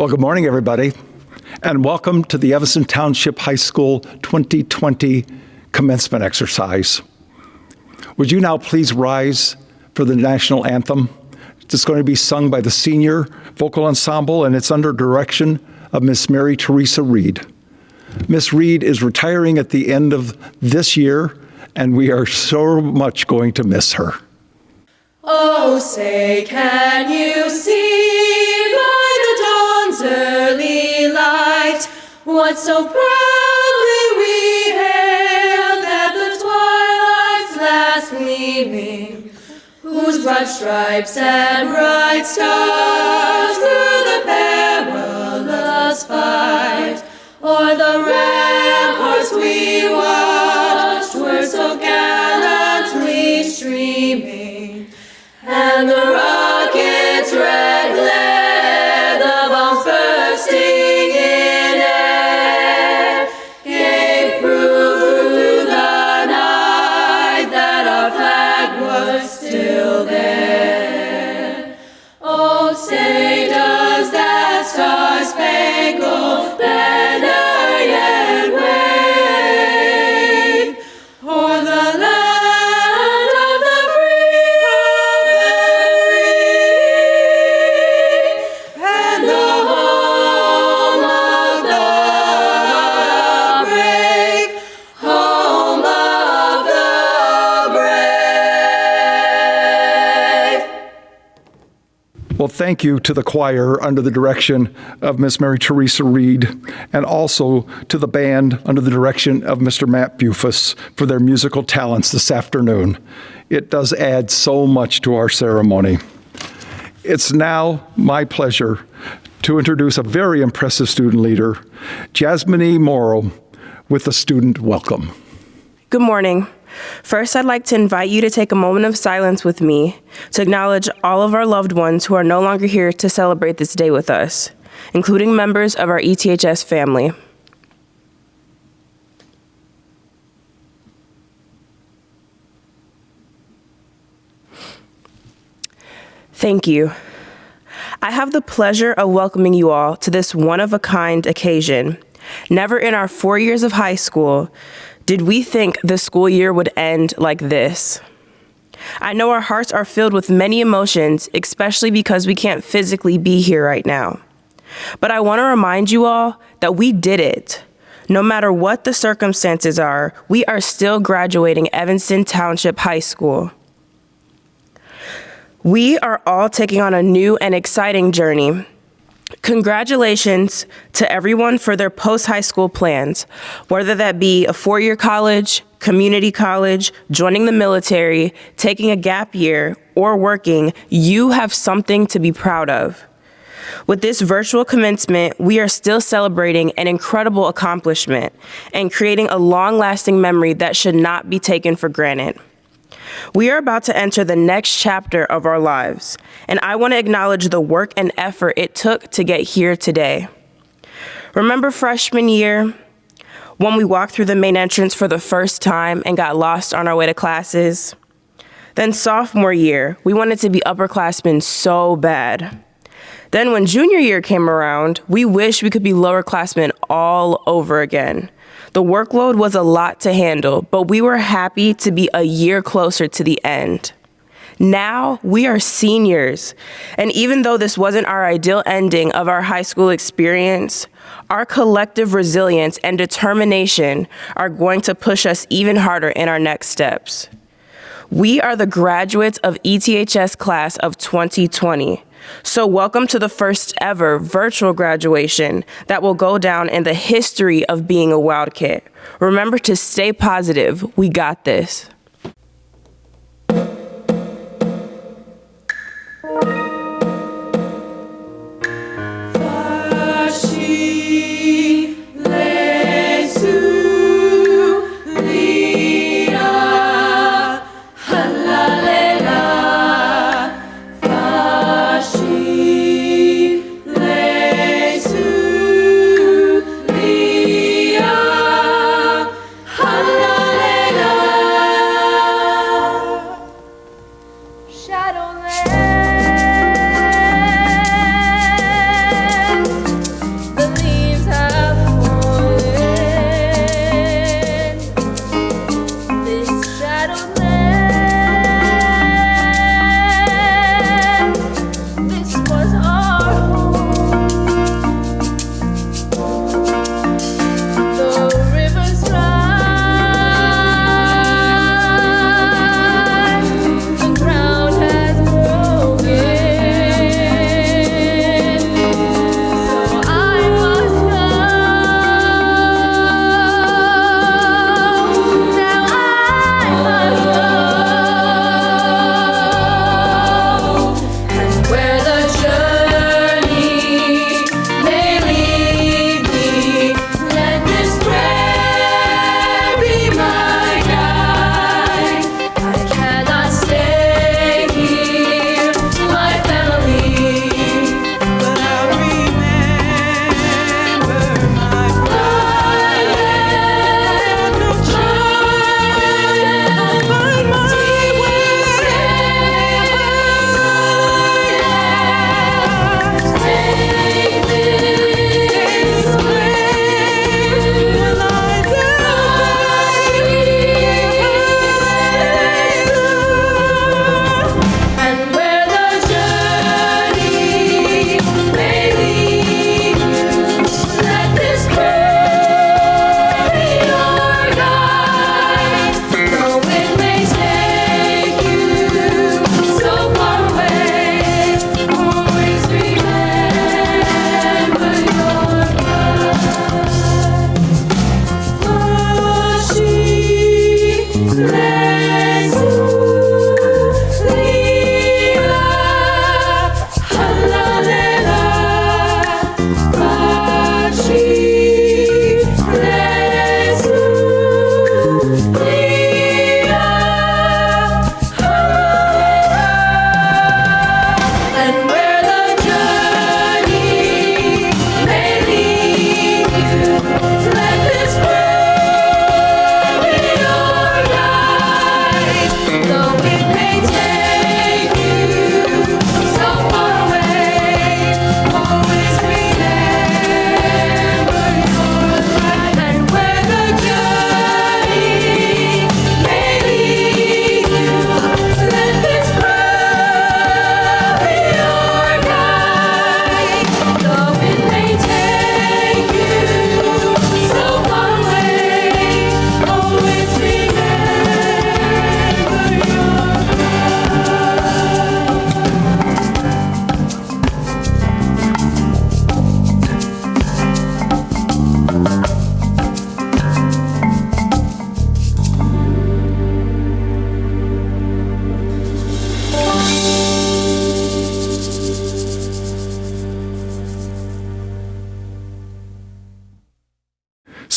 Well, good morning, everybody, and welcome to the Evanston Township High School 2020 commencement exercise. Would you now please rise for the national anthem? It's going to be sung by the senior vocal ensemble, and it's under direction of Miss Mary Teresa Reed. Miss Reed is retiring at the end of this year, and we are so much going to miss her. Oh, say, can you see by the dawn's early light what so proudly we hailed at the twilight's last gleaming, whose broad stripes and bright stars through the perilous fight o'er the ramparts we watched were so gallantly streaming, and the rocket's red glare, the bombs bursting in air, gave proof through the night that our flag was still there. Oh, say, does that star-spangled banner yet wave o'er the land of the free and the home of the brave, home of the brave. Well, thank you to the choir under the direction of Miss Mary Teresa Reed, and also to the band under the direction of Mr. Matt Bufus for their musical talents this afternoon. It does add so much to our ceremony. It's now my pleasure to introduce a very impressive student leader, Jasmine E. Morrow, with the student welcome. Good morning. First, I'd like to invite you to take a moment of silence with me to acknowledge all of our loved ones who are no longer here to celebrate this day with us, including members of our ETHS family. Thank you. I have the pleasure of welcoming you all to this one-of-a-kind occasion. Never in our 4 years of high school did we think the school year would end like this. I know our hearts are filled with many emotions, especially because we can't physically be here right now. But I want to remind you all that we did it. No matter what the circumstances are, we are still graduating Evanston Township High School. We are all taking on a new and exciting journey. Congratulations to everyone for their post-high school plans, whether that be a four-year college, community college, joining the military, taking a gap year, or working. You have something to be proud of. With this virtual commencement, we are still celebrating an incredible accomplishment and creating a long-lasting memory that should not be taken for granted. We are about to enter the next chapter of our lives, and I want to acknowledge the work and effort it took to get here today. Remember freshman year, when we walked through the main entrance for the first time and got lost on our way to classes? Then sophomore year, we wanted to be upperclassmen so bad. Then when junior year came around, we wished we could be lowerclassmen all over again. The workload was a lot to handle, but we were happy to be a year closer to the end. Now we are seniors, and even though this wasn't our ideal ending of our high school experience, our collective resilience and determination are going to push us even harder in our next steps. We are the graduates of ETHS class of 2020. So welcome to the first ever virtual graduation that will go down in the history of being a Wildcat. Remember to stay positive. We got this.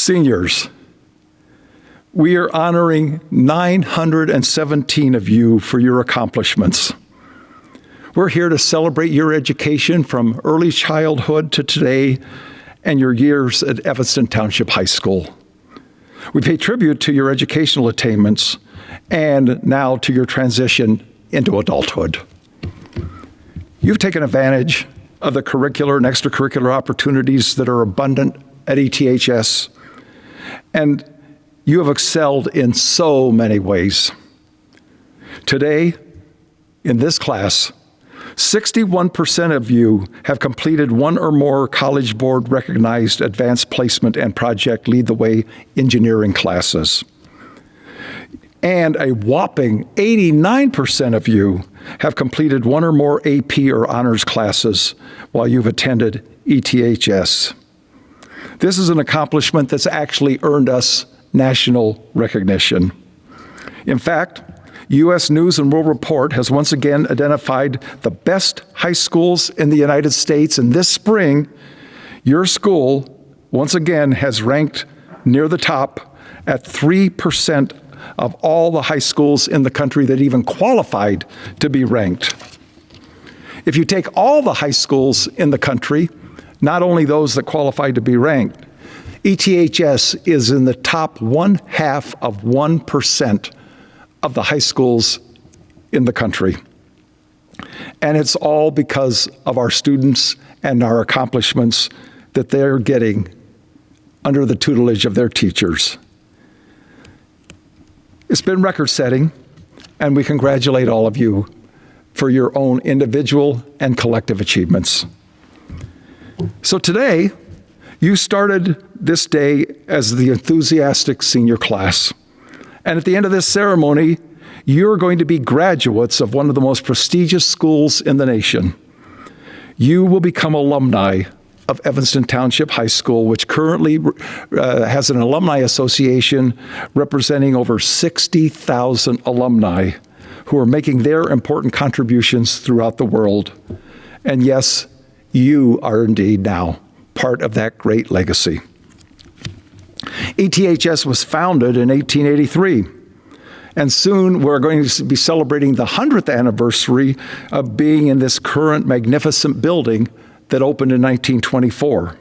Seniors, we are honoring 917 of you for your accomplishments. We're here to celebrate your education from early childhood to today and your years at Evanston Township High School. We pay tribute to your educational attainments and now to your transition into adulthood. You've taken advantage of the curricular and extracurricular opportunities that are abundant at ETHS, and you have excelled in so many ways. Today, in this class, 61% of you have completed one or more College Board recognized advanced placement and project Lead the Way engineering classes. And a whopping 89% of you have completed one or more AP or honors classes while you've attended ETHS. This is an accomplishment that's actually earned us national recognition. In fact, U.S. News and World Report has once again identified the best high schools in the United States, and this spring, your school once again has ranked near the top at 3% of all the high schools in the country that even qualified to be ranked. If you take all the high schools in the country, not only those that qualified to be ranked, ETHS is in the top 0.5% of the high schools in the country. And it's all because of our students and our accomplishments that they're getting under the tutelage of their teachers. It's been record-setting, and we congratulate all of you for your own individual and collective achievements. So today, you started this day as the enthusiastic senior class. And at the end of this ceremony, you're going to be graduates of one of the most prestigious schools in the nation. You will become alumni of Evanston Township High School, which currently has an alumni association representing over 60,000 alumni who are making their important contributions throughout the world. And yes, you are indeed now part of that great legacy. ETHS was founded in 1883, and soon we're going to be celebrating the 100th anniversary of being in this current magnificent building that opened in 1924.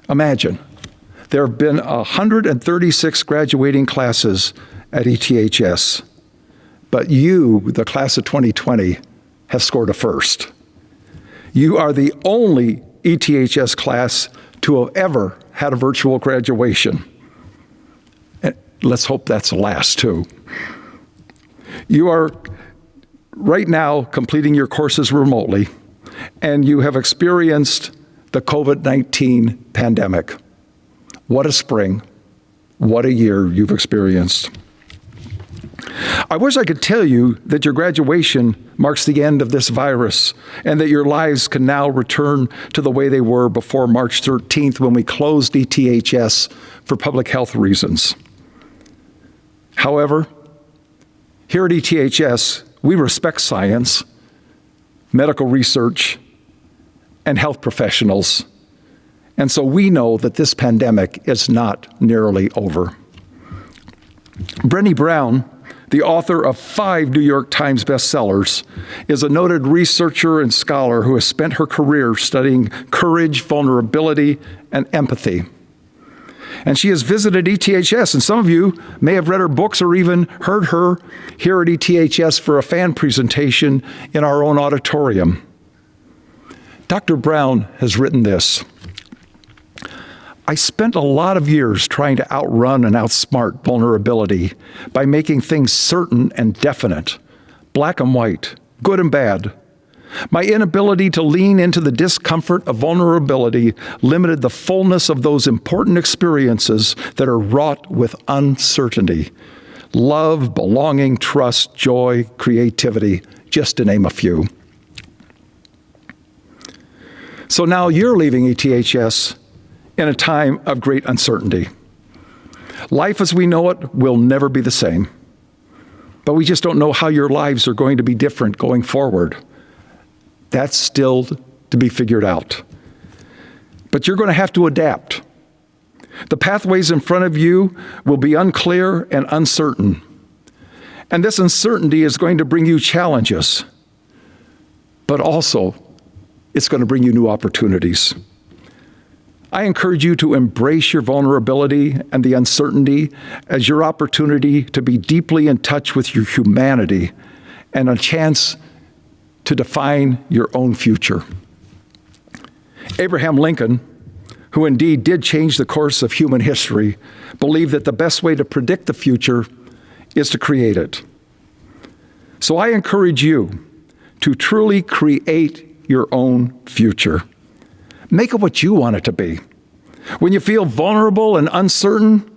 Imagine, there have been 136 graduating classes at ETHS, but you, the class of 2020, have scored a first. You are the only ETHS class to have ever had a virtual graduation. And let's hope that's the last, too. You are right now completing your courses remotely, and you have experienced the COVID-19 pandemic. What a spring. What a year you've experienced. I wish I could tell you that your graduation marks the end of this virus and that your lives can now return to the way they were before March 13th when we closed ETHS for public health reasons. However, here at ETHS, we respect science, medical research, and health professionals. And so we know that this pandemic is not nearly over. Brené Brown, the author of 5 New York Times bestsellers, is a noted researcher and scholar who has spent her career studying courage, vulnerability, and empathy. And she has visited ETHS, and some of you may have read her books or even heard her here at ETHS for a fan presentation in our own auditorium. Dr. Brown has written this: I spent a lot of years trying to outrun and outsmart vulnerability by making things certain and definite, black and white, good and bad. My inability to lean into the discomfort of vulnerability limited the fullness of those important experiences that are wrought with uncertainty. Love, belonging, trust, joy, creativity, just to name a few. So now you're leaving ETHS in a time of great uncertainty. Life as we know it will never be the same. But we just don't know how your lives are going to be different going forward. That's still to be figured out. But you're going to have to adapt. The pathways in front of you will be unclear and uncertain. And this uncertainty is going to bring you challenges, but also it's going to bring you new opportunities. I encourage you to embrace your vulnerability and the uncertainty as your opportunity to be deeply in touch with your humanity and a chance to define your own future. Abraham Lincoln, who indeed did change the course of human history, believed that the best way to predict the future is to create it. So I encourage you to truly create your own future. Make it what you want it to be. When you feel vulnerable and uncertain,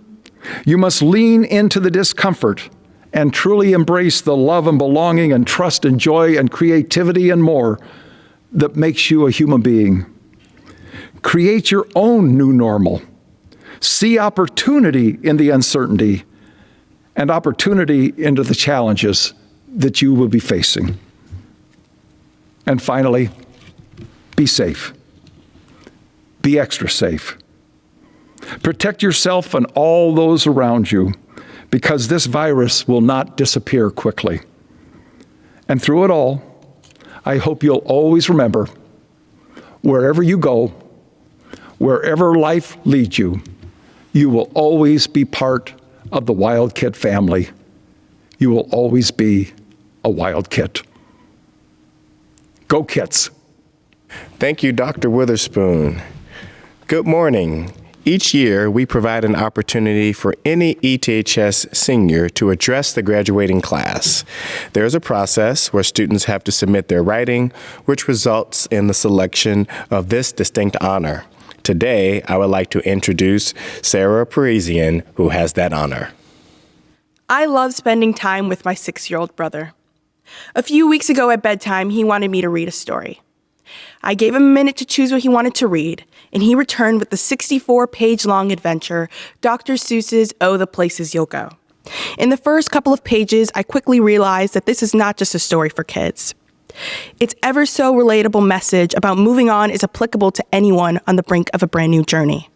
you must lean into the discomfort and truly embrace the love and belonging and trust and joy and creativity and more that makes you a human being. Create your own new normal. See opportunity in the uncertainty and opportunity into the challenges that you will be facing. And finally, be safe. Be extra safe. Protect yourself and all those around you, because this virus will not disappear quickly. And through it all, I hope you'll always remember, wherever you go, wherever life leads you, you will always be part of the Wild Kit family. You will always be a Wild Kit. Go Kits. Thank you, Dr. Witherspoon. Good morning. Each year, we provide an opportunity for any ETHS senior to address the graduating class. There is a process where students have to submit their writing, which results in the selection of this distinct honor. Today, I would like to introduce Sarah Parisian, who has that honor. I love spending time with my 6-year-old brother. A few weeks ago at bedtime, he wanted me to read a story. I gave him a minute to choose what he wanted to read, and he returned with the 64-page-long adventure, Dr. Seuss's Oh, the Places You'll Go. In the first couple of pages, I quickly realized that this is not just a story for kids. Its ever so relatable message about moving on is applicable to anyone on the brink of a brand new journey.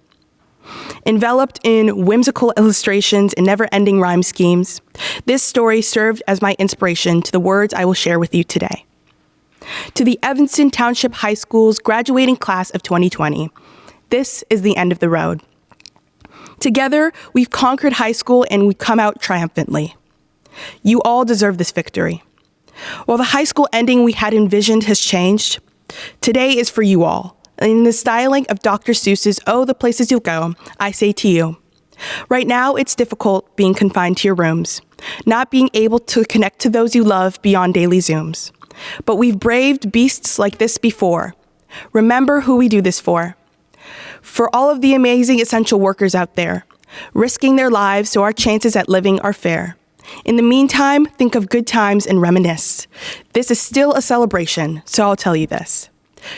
Enveloped in whimsical illustrations and never-ending rhyme schemes, this story served as my inspiration to the words I will share with you today. To the Evanston Township High School's graduating class of 2020, this is the end of the road. Together, we've conquered high school and we've come out triumphantly. You all deserve this victory. While the high school ending we had envisioned has changed, today is for you all. And in the styling of Dr. Seuss's Oh, the Places You'll Go, I say to you, right now it's difficult being confined to your rooms, not being able to connect to those you love beyond daily Zooms. But we've braved beasts like this before. Remember who we do this for. For all of the amazing essential workers out there, risking their lives so our chances at living are fair. In the meantime, think of good times and reminisce. This is still a celebration, so I'll tell you this.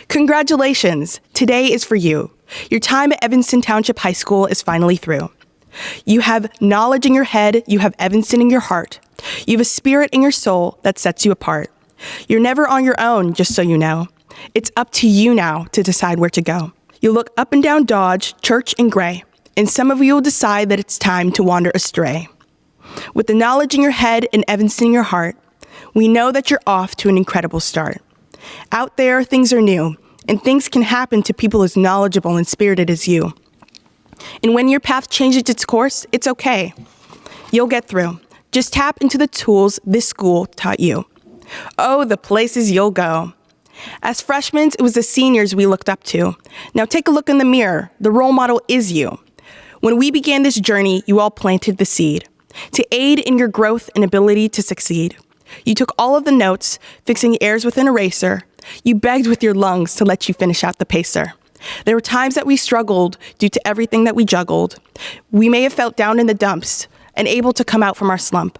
Congratulations! Today is for you. Your time at Evanston Township High School is finally through. You have knowledge in your head, you have Evanston in your heart. You have a spirit in your soul that sets you apart. You're never on your own, just so you know. It's up to you now to decide where to go. You look up and down Dodge, Church, and Gray, and some of you will decide that it's time to wander astray. With the knowledge in your head and Evanston in your heart, we know that you're off to an incredible start. Out there, things are new, and things can happen to people as knowledgeable and spirited as you. And when your path changes its course, it's okay. You'll get through. Just tap into the tools this school taught you. Oh, the places you'll go. As freshmen, it was the seniors we looked up to. Now take a look in the mirror. The role model is you. When we began this journey, you all planted the seed to aid in your growth and ability to succeed. You took all of the notes, fixing errors with an eraser. You begged with your lungs to let you finish out the pacer. There were times that we struggled due to everything that we juggled. We may have felt down in the dumps, unable to come out from our slump.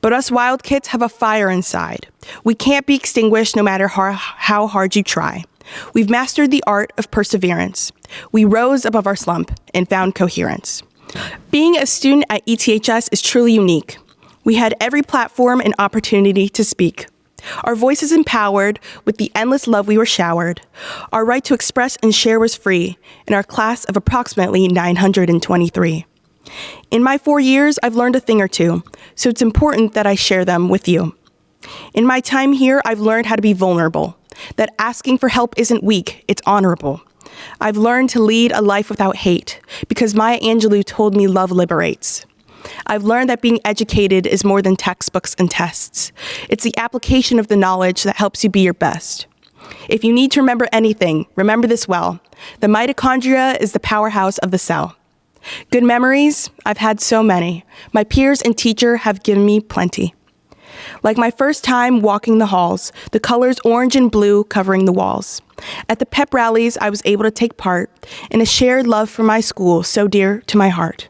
But us Wild Kits have a fire inside. We can't be extinguished no matter how hard you try. We've mastered the art of perseverance. We rose above our slump and found coherence. Being a student at ETHS is truly unique. We had every platform and opportunity to speak. Our voices empowered with the endless love we were showered. Our right to express and share was free in our class of approximately 923. In my 4 years, I've learned a thing or two, so it's important that I share them with you. In my time here, I've learned how to be vulnerable, that asking for help isn't weak, it's honorable. I've learned to lead a life without hate, because Maya Angelou told me love liberates. I've learned that being educated is more than textbooks and tests. It's the application of the knowledge that helps you be your best. If you need to remember anything, remember this well. The mitochondria is the powerhouse of the cell. Good memories? I've had so many. My peers and teacher have given me plenty. Like my first time walking the halls, the colors orange and blue covering the walls. At the pep rallies, I was able to take part in a shared love for my school so dear to my heart.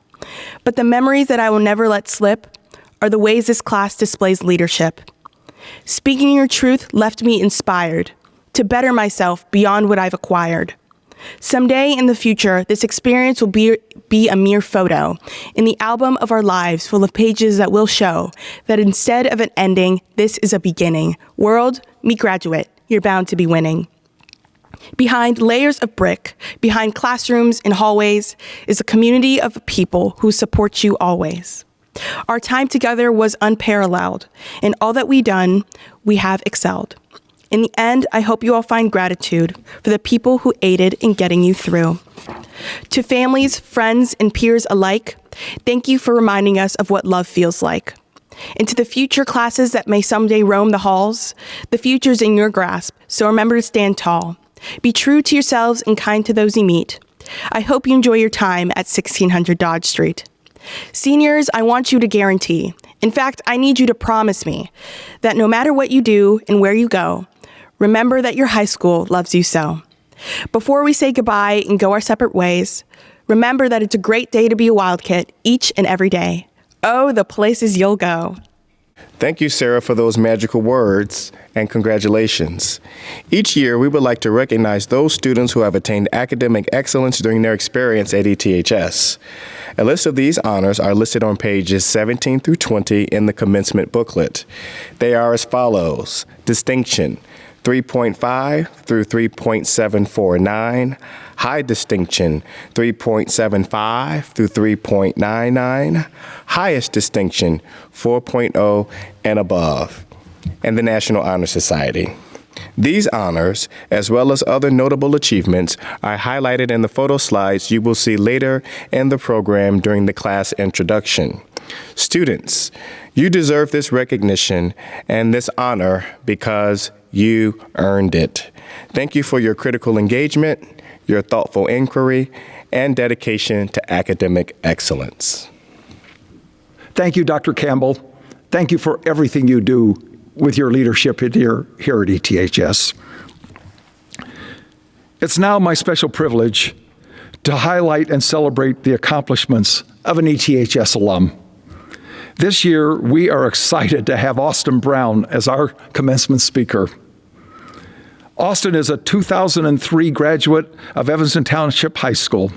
But the memories that I will never let slip are the ways this class displays leadership. Speaking your truth left me inspired to better myself beyond what I've acquired. Someday in the future, this experience will be a mere photo in the album of our lives full of pages that will show that instead of an ending, this is a beginning. World, meet graduate, you're bound to be winning. Behind layers of brick, behind classrooms and hallways, is a community of people who support you always. Our time together was unparalleled. In all that we've done, we have excelled. In the end, I hope you all find gratitude for the people who aided in getting you through. To families, friends, and peers alike, thank you for reminding us of what love feels like. And to the future classes that may someday roam the halls, the future's in your grasp, so remember to stand tall. Be true to yourselves and kind to those you meet. I hope you enjoy your time at 1600 Dodge Street. Seniors, I want you to guarantee, in fact, I need you to promise me, that no matter what you do and where you go, remember that your high school loves you so. Before we say goodbye and go our separate ways, remember that it's a great day to be a Wildcat each and every day. Oh, the places you'll go. Thank you, Sarah, for those magical words, and congratulations. Each year, we would like to recognize those students who have attained academic excellence during their experience at ETHS. A list of these honors are listed on pages 17 through 20 in the commencement booklet. They are as follows: distinction, 3.5 through 3.749, high distinction, 3.75 through 3.99, highest distinction, 4.0 and above, and the National Honor Society. These honors, as well as other notable achievements, are highlighted in the photo slides you will see later in the program during the class introduction. Students, you deserve this recognition and this honor because you earned it. Thank you for your critical engagement, your thoughtful inquiry, and dedication to academic excellence. Thank you, Dr. Campbell. Thank you for everything you do with your leadership here at ETHS. It's now my special privilege to highlight and celebrate the accomplishments of an ETHS alum. This year, we are excited to have Austin Brown as our commencement speaker. Austin is a 2003 graduate of Evanston Township High School.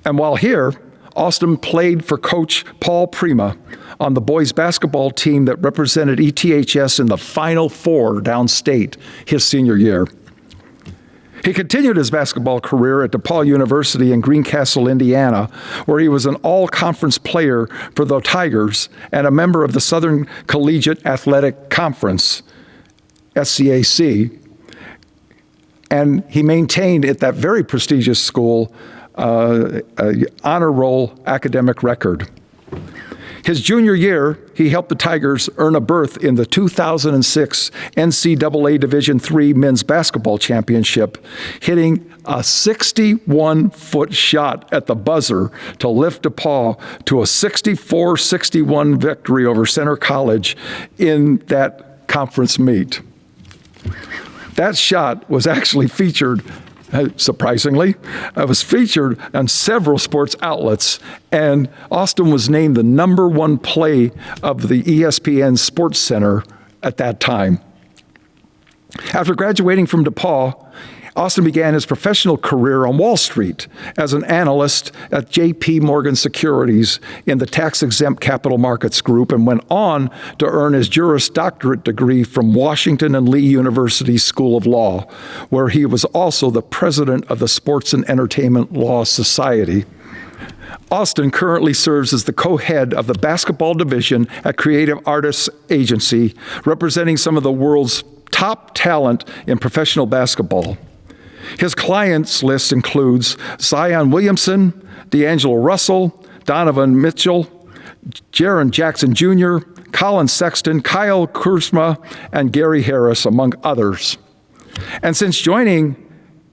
And while here, Austin played for Coach Paul Prima on the boys basketball team that represented ETHS in the Final Four downstate his senior year. He continued his basketball career at DePaul University in Greencastle, Indiana, where he was an all-conference player for the Tigers and a member of the Southern Collegiate Athletic Conference, SCAC. And he maintained at that very prestigious school an honor roll academic record. His junior year, he helped the Tigers earn a berth in the 2006 NCAA Division III Men's Basketball Championship, hitting a 61-foot shot at the buzzer to lift DePaul to a 64-61 victory over Center College in that conference meet. That shot was actually featured, surprisingly, it was featured on several sports outlets, and Austin was named the #1 play of the ESPN Sports Center at that time. After graduating from DePaul, Austin began his professional career on Wall Street as an analyst at J.P. Morgan Securities in the tax-exempt capital markets group and went on to earn his Juris Doctorate degree from Washington and Lee University School of Law, where he was also the president of the Sports and Entertainment Law Society. Austin currently serves as the co-head of the basketball division at Creative Artists Agency, representing some of the world's top talent in professional basketball. His clients list includes Zion Williamson, D'Angelo Russell, Donovan Mitchell, Jaren Jackson Jr., Colin Sexton, Kyle Kuzma, and Gary Harris, among others. And since joining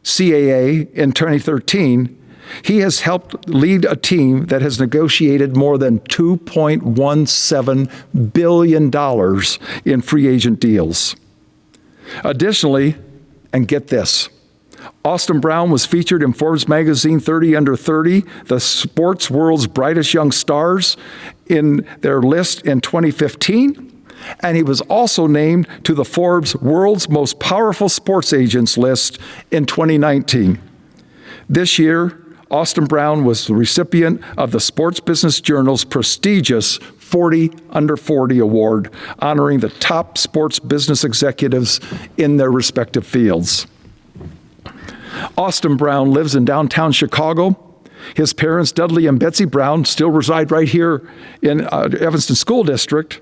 CAA in 2013, he has helped lead a team that has negotiated more than $2.17 billion in free agent deals. Additionally, and get this, Austin Brown was featured in Forbes magazine 30 Under 30, the sports world's brightest young stars, in their list in 2015. And he was also named to the Forbes World's Most Powerful Sports Agents list in 2019. This year, Austin Brown was the recipient of the Sports Business Journal's prestigious 40 Under 40 award, honoring the top sports business executives in their respective fields. Austin Brown lives in downtown Chicago. His parents, Dudley and Betsy Brown, still reside right here in Evanston School District,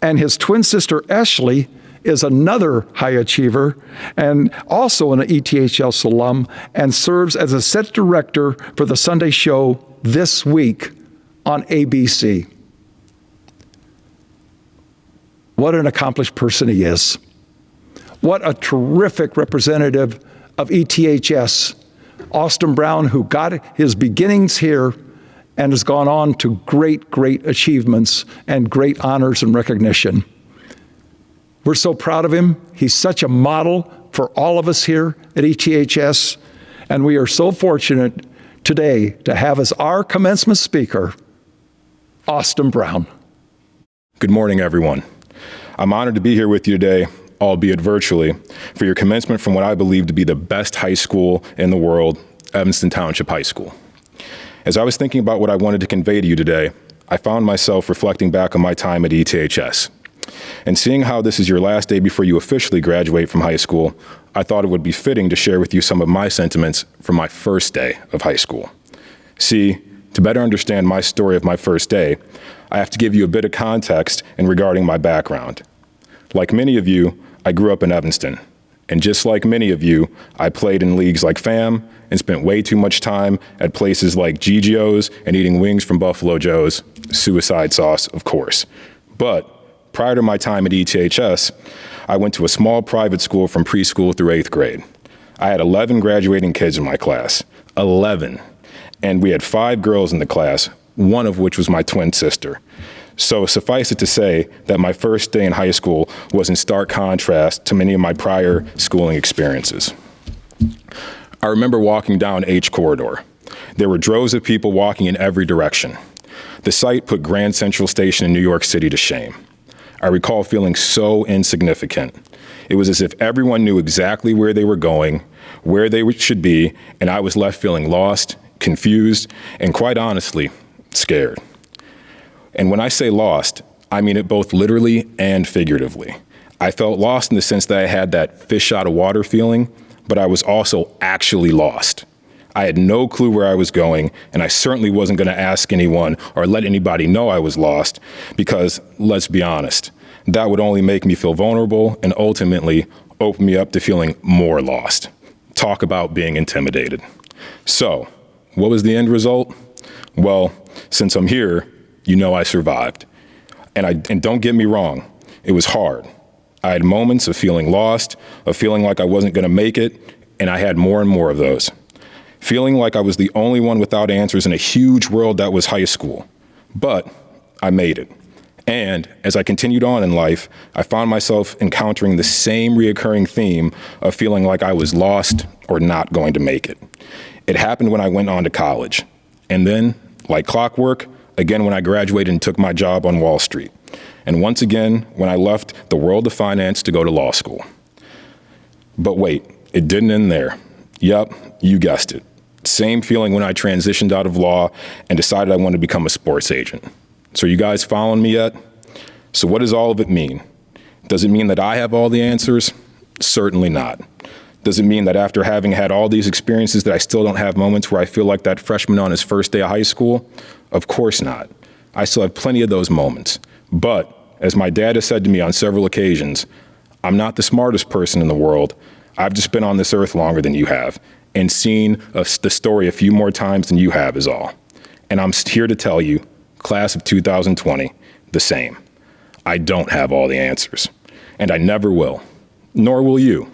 and his twin sister, Ashley, is another high achiever and also an ETHS alum and serves as a set director for the Sunday show This Week on ABC. What an accomplished person he is. What a terrific representative of ETHS, Austin Brown, who got his beginnings here and has gone on to great, great achievements and great honors and recognition. We're so proud of him. He's such a model for all of us here at ETHS, and we are so fortunate today to have as our commencement speaker, Austin Brown. Good morning, everyone. I'm honored to be here with you today, albeit virtually, for your commencement from what I believe to be the best high school in the world, Evanston Township High School. As I was thinking about what I wanted to convey to you today, I found myself reflecting back on my time at ETHS. And seeing how this is your last day before you officially graduate from high school, I thought it would be fitting to share with you some of my sentiments from my first day of high school. See, to better understand my story of my first day, I have to give you a bit of context in regarding my background. Like many of you, I grew up in Evanston. And just like many of you, I played in leagues like FAM and spent way too much time at places like GGO's and eating wings from Buffalo Joe's, suicide sauce, of course. But prior to my time at ETHS, I went to a small private school from preschool through 8th grade. I had 11 graduating kids in my class, 11. And we had 5 girls in the class, one of which was my twin sister. So suffice it to say that my first day in high school was in stark contrast to many of my prior schooling experiences. I remember walking down H Corridor. There were droves of people walking in every direction. The sight put Grand Central Station in New York City to shame. I recall feeling so insignificant. It was as if everyone knew exactly where they were going, where they should be, and I was left feeling lost, confused, and quite honestly, scared. And when I say lost, I mean it both literally and figuratively. I felt lost in the sense that I had that fish out of water feeling, but I was also actually lost. I had no clue where I was going, and I certainly wasn't going to ask anyone or let anybody know I was lost, because, let's be honest, that would only make me feel vulnerable and ultimately open me up to feeling more lost. Talk about being intimidated. So, what was the end result? Well, since I'm here, you know I survived. And don't get me wrong, it was hard. I had moments of feeling lost, of feeling like I wasn't going to make it, and I had more and more of those. Feeling like I was the only one without answers in a huge world that was high school. But I made it. And as I continued on in life, I found myself encountering the same reoccurring theme of feeling like I was lost or not going to make it. It happened when I went on to college. And then, like clockwork, again when I graduated and took my job on Wall Street. And once again, when I left the world of finance to go to law school. But wait, it didn't end there. Yep, you guessed it. Same feeling when I transitioned out of law and decided I wanted to become a sports agent. So are you guys following me yet? So what does all of it mean? Does it mean that I have all the answers? Certainly not. Does it mean that after having had all these experiences that I still don't have moments where I feel like that freshman on his first day of high school? Of course not. I still have plenty of those moments. But as my dad has said to me on several occasions, I'm not the smartest person in the world. I've just been on this earth longer than you have and seen the story a few more times than you have is all. And I'm here to tell you, class of 2020, the same. I don't have all the answers, and I never will, nor will you.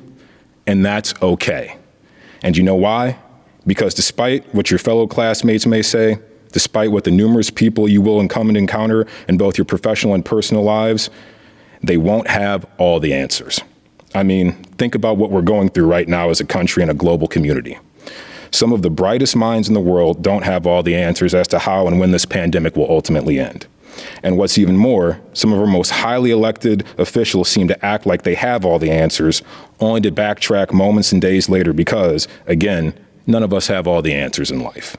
And that's okay. And you know why? Because despite what your fellow classmates may say, despite what the numerous people you will come and encounter in both your professional and personal lives, they won't have all the answers. I mean, think about what we're going through right now as a country and a global community. Some of the brightest minds in the world don't have all the answers as to how and when this pandemic will ultimately end. And what's even more, some of our most highly elected officials seem to act like they have all the answers, only to backtrack moments and days later because, again, none of us have all the answers in life.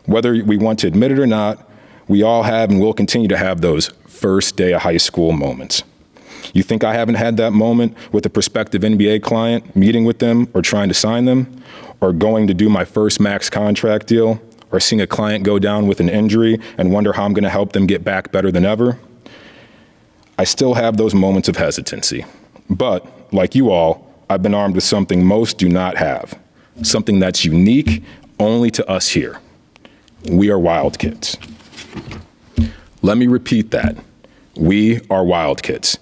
Whether we want to admit it or not, we all have and will continue to have those first day of high school moments. You think I haven't had that moment with a prospective NBA client, meeting with them or trying to sign them, or going to do my first max contract deal, or seeing a client go down with an injury and wonder how I'm going to help them get back better than ever? I still have those moments of hesitancy. But, like you all, I've been armed with something most do not have, something that's unique only to us here. We are wild kids. Let me repeat that. We are wild kids.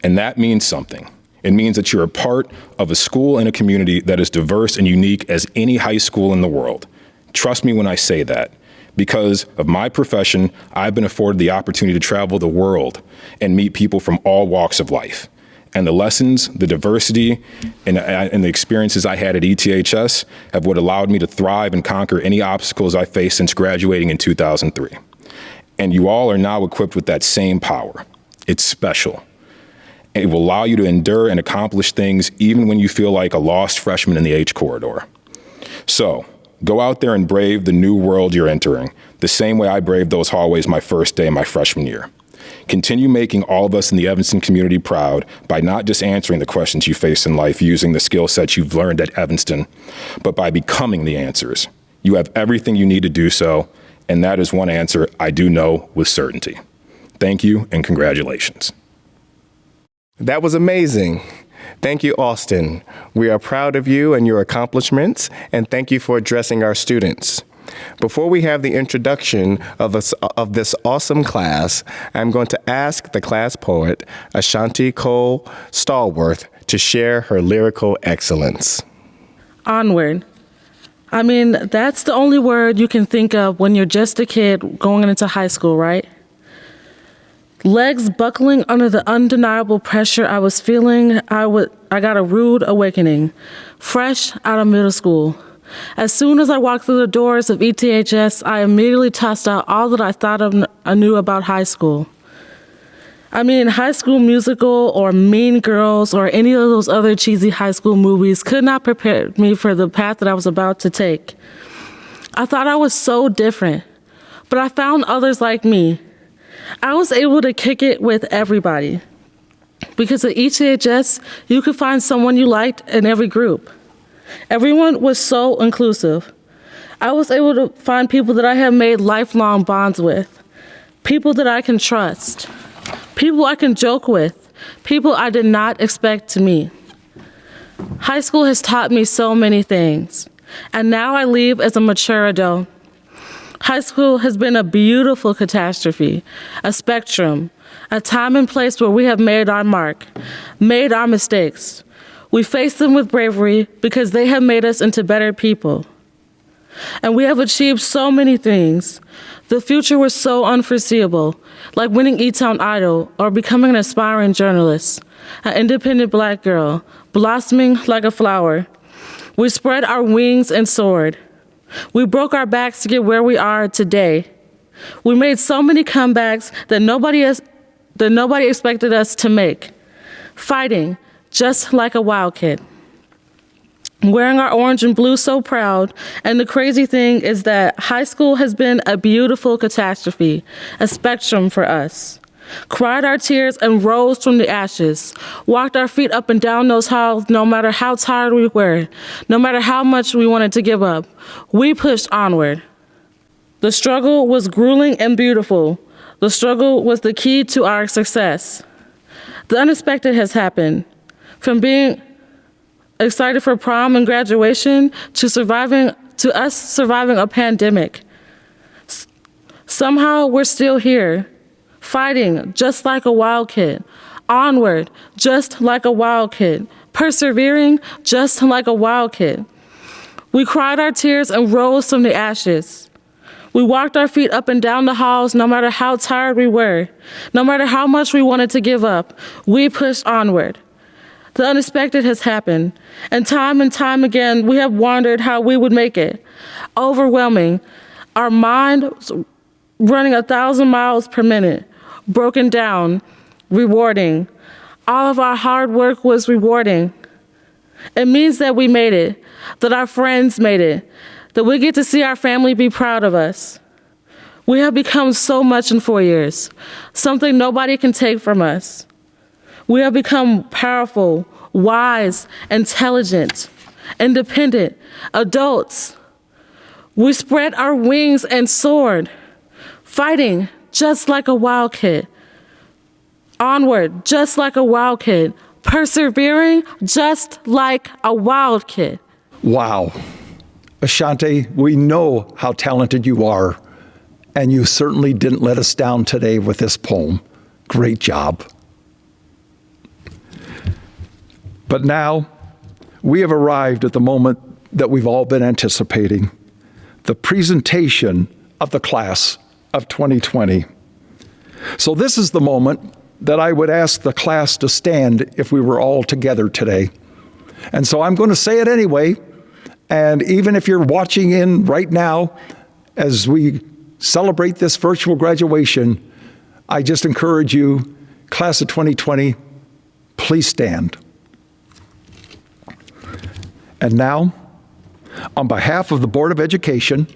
And that means something. It means that you're a part of a school and a community that is diverse and unique as any high school in the world. Trust me when I say that. Because of my profession, I've been afforded the opportunity to travel the world and meet people from all walks of life. And the lessons, the diversity, and the experiences I had at ETHS have what allowed me to thrive and conquer any obstacles I faced since graduating in 2003. And you all are now equipped with that same power. It's special. It will allow you to endure and accomplish things even when you feel like a lost freshman in the H corridor. So, go out there and brave the new world you're entering, the same way I braved those hallways my first day my freshman year. Continue making all of us in the Evanston community proud by not just answering the questions you face in life using the skill sets you've learned at Evanston, but by becoming the answers. You have everything you need to do so, and that is one answer I do know with certainty. Thank you and congratulations. That was amazing. Thank you, Austin. We are proud of you and your accomplishments, and thank you for addressing our students. Before we have the introduction of this awesome class, I'm going to ask the class poet, Ashanti Cole Stallworth, to share her lyrical excellence. Onward. I mean, that's the only word you can think of when you're just a kid going into high school, right? Legs buckling under the undeniable pressure I was feeling, I got a rude awakening, fresh out of middle school. As soon as I walked through the doors of ETHS, I immediately tossed out all that I thought I knew about high school. I mean, High School Musical or Mean Girls or any of those other cheesy high school movies could not prepare me for the path that I was about to take. I thought I was so different, but I found others like me. I was able to kick it with everybody. Because at ETHS, you could find someone you liked in every group. Everyone was so inclusive. I was able to find people that I have made lifelong bonds with, people that I can trust, people I can joke with, people I did not expect to meet. High school has taught me so many things, and now I leave as a mature adult. High school has been a beautiful catastrophe, a spectrum, a time and place where we have made our mark, made our mistakes. We face them with bravery because they have made us into better people. And we have achieved so many things. The future was so unforeseeable, like winning E-Town Idol or becoming an aspiring journalist, an independent Black girl, blossoming like a flower. We spread our wings and soared. We broke our backs to get where we are today. We made so many comebacks that nobody expected us to make, fighting just like a wild kid. wearing our orange and blue so proud. And the crazy thing is that high school has been a beautiful catastrophe, a spectrum for us. Cried our tears and rose from the ashes, walked our feet up and down those halls no matter how tired we were, no matter how much we wanted to give up. We pushed onward. The struggle was grueling and beautiful. The struggle was the key to our success. The unexpected has happened. From being excited for prom and graduation to us surviving a pandemic. Somehow we're still here, fighting just like a wild kid, onward just like a wild kid, persevering just like a wild kid. We cried our tears and rose from the ashes. We walked our feet up and down the halls no matter how tired we were, no matter how much we wanted to give up. We pushed onward. The unexpected has happened, and time again, we have wondered how we would make it. Overwhelming, our mind was running 1,000 miles per minute, broken down, rewarding. All of our hard work was rewarding. It means that we made it, that our friends made it, that we get to see our family be proud of us. We have become so much in 4 years, something nobody can take from us. We have become powerful, wise, intelligent, independent adults. We spread our wings and soared, fighting just like a wild kid, onward just like a wild kid, persevering just like a wild kid. Wow. Ashanti, we know how talented you are, and you certainly didn't let us down today with this poem. Great job. But now, we have arrived at the moment that we've all been anticipating, the presentation of the class of 2020. So this is the moment that I would ask the class to stand if we were all together today. And so I'm going to say it anyway, and even if you're watching in right now as we celebrate this virtual graduation, I just encourage you, class of 2020, please stand. And now, on behalf of the Board of Education,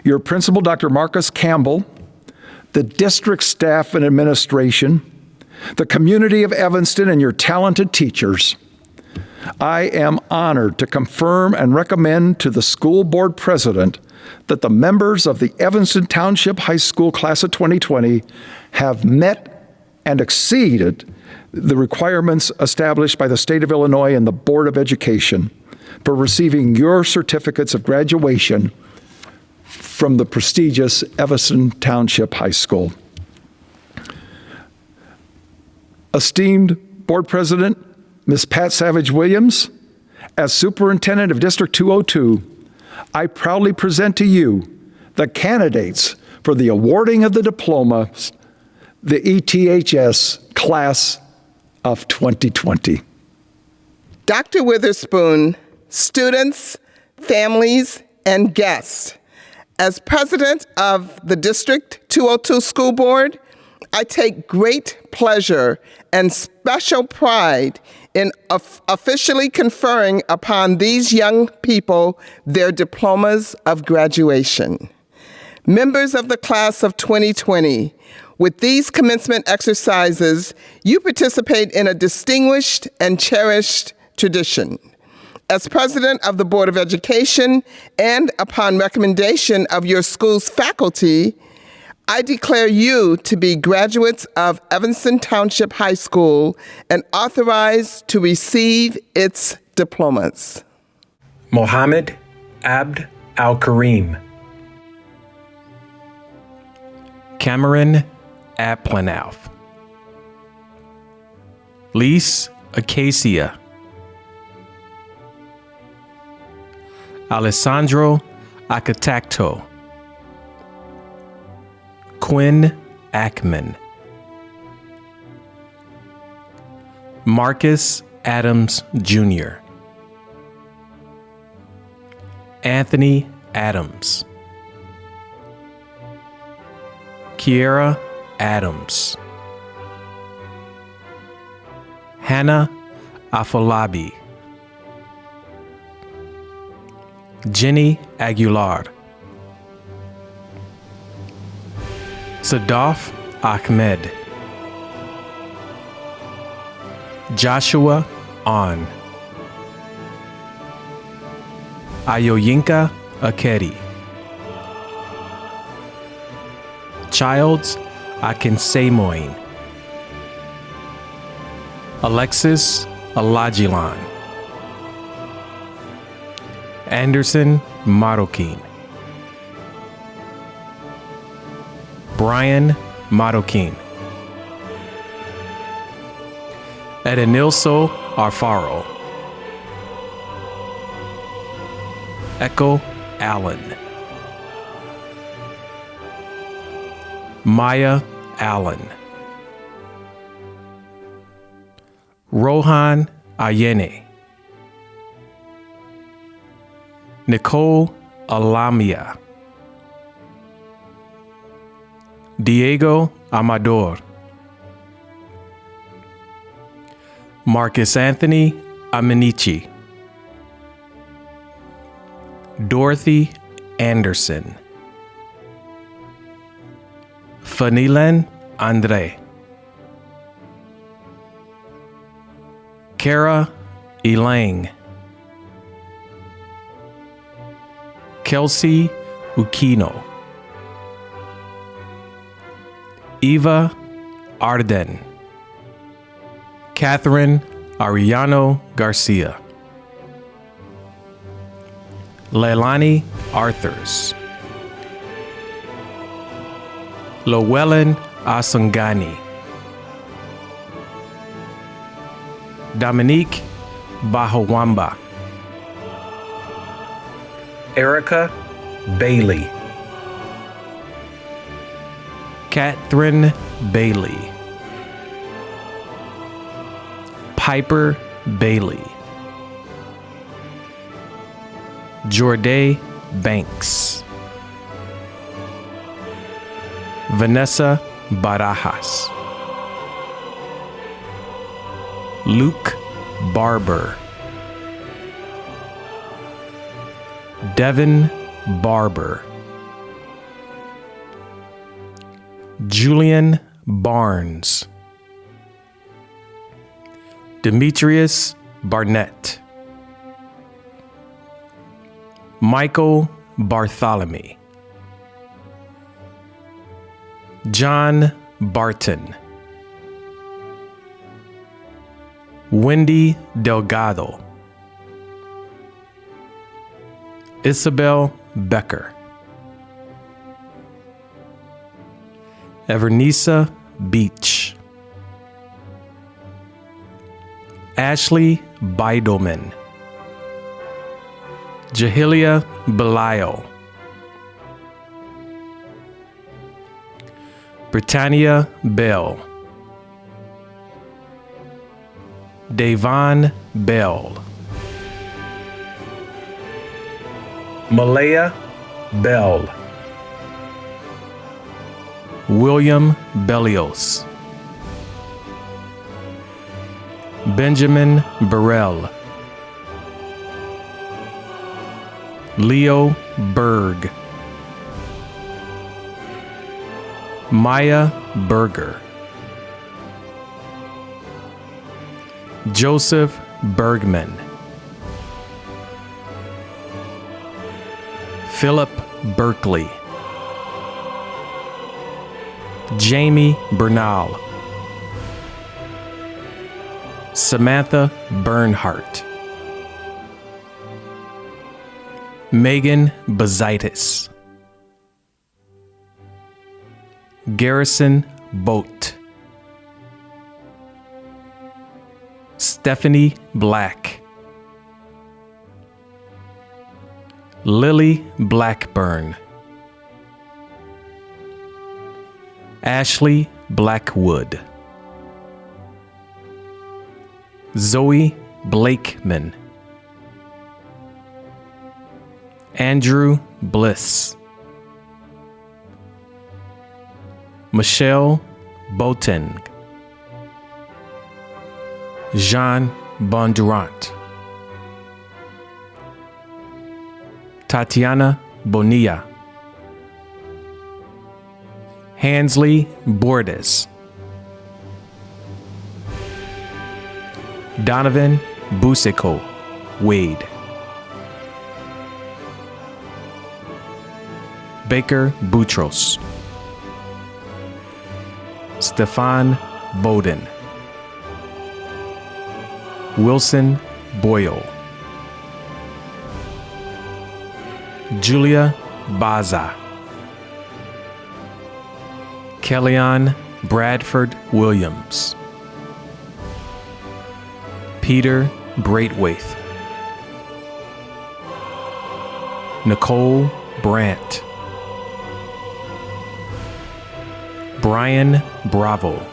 your principal, Dr. Marcus Campbell, the district staff and administration, the community of Evanston, and your talented teachers, I am honored to confirm and recommend to the school board president that the members of the Evanston Township High School class of 2020 have met and exceeded the requirements established by the state of Illinois and the Board of Education for receiving your certificates of graduation from the prestigious Evanston Township High School. Esteemed Board President, Ms. Pat Savage Williams, as Superintendent of District 202, I proudly present to you the candidates for the awarding of the diplomas, the ETHS Class of 2020. Dr. Witherspoon, students, families, and guests, as president of the District 202 School Board, I take great pleasure and special pride in officially conferring upon these young people their diplomas of graduation. Members of the class of 2020, with these commencement exercises, you participate in a distinguished and cherished tradition. As president of the Board of Education and upon recommendation of your school's faculty, I declare you to be graduates of Evanston Township High School and authorized to receive its diplomas. Mohammed Abd Al-Karim. Cameron Aplanoff. Lise Acacia. Alessandro Acatacto. Quinn Ackman. Marcus Adams Jr. Anthony Adams. Kiera Adams. Hannah Afolabi. Jenny Aguilar. Sadaf Ahmed. Joshua On. Ayoyinka Akeri. Childs Akinsemoin. Alexis Alajilan. Anderson Marokin. Brian Marokin. Edenilso Arfaro. Echo Allen. Maya Allen. Rohan Ayene. Nicole Alamia. Diego Amador. Marcus Anthony Amenici. Dorothy Anderson. Fanilan Andre. Kara Elang. Kelsey Ukino. Eva Arden. Catherine Ariano Garcia. Leilani Arthurs. Llewellyn Asungani. Dominique Bahawamba. Erica Bailey. Catherine Bailey. Piper Bailey. Jorday Banks. Vanessa Barajas. Luke Barber. Devin Barber. Julian Barnes. Demetrius Barnett. Michael Bartholomew. John Barton. Wendy Delgado. Isabel Becker. Evernisa Beach. Ashley Beidelman. Jahilia Belial. Britannia Bell. Davon Bell. Malaya Bell. William Bellios. Benjamin Burrell. Leo Berg. Maya Berger. Joseph Bergman. Philip Berkeley. Jamie Bernal. Samantha Bernhardt. Megan Bazitis. Garrison Boat. Stephanie Black. Lily Blackburn. Ashley Blackwood. Zoe Blakeman. Andrew Bliss. Michelle Boten. Jean Bondurant. Tatiana Bonilla, Hansley Bordes, Donovan Buseco Wade, Baker Boutros, Stefan Bowden, Wilson Boyle, Julia Baza, Kellyanne Bradford Williams, Peter Braithwaite, Nicole Brandt, Brian Bravo,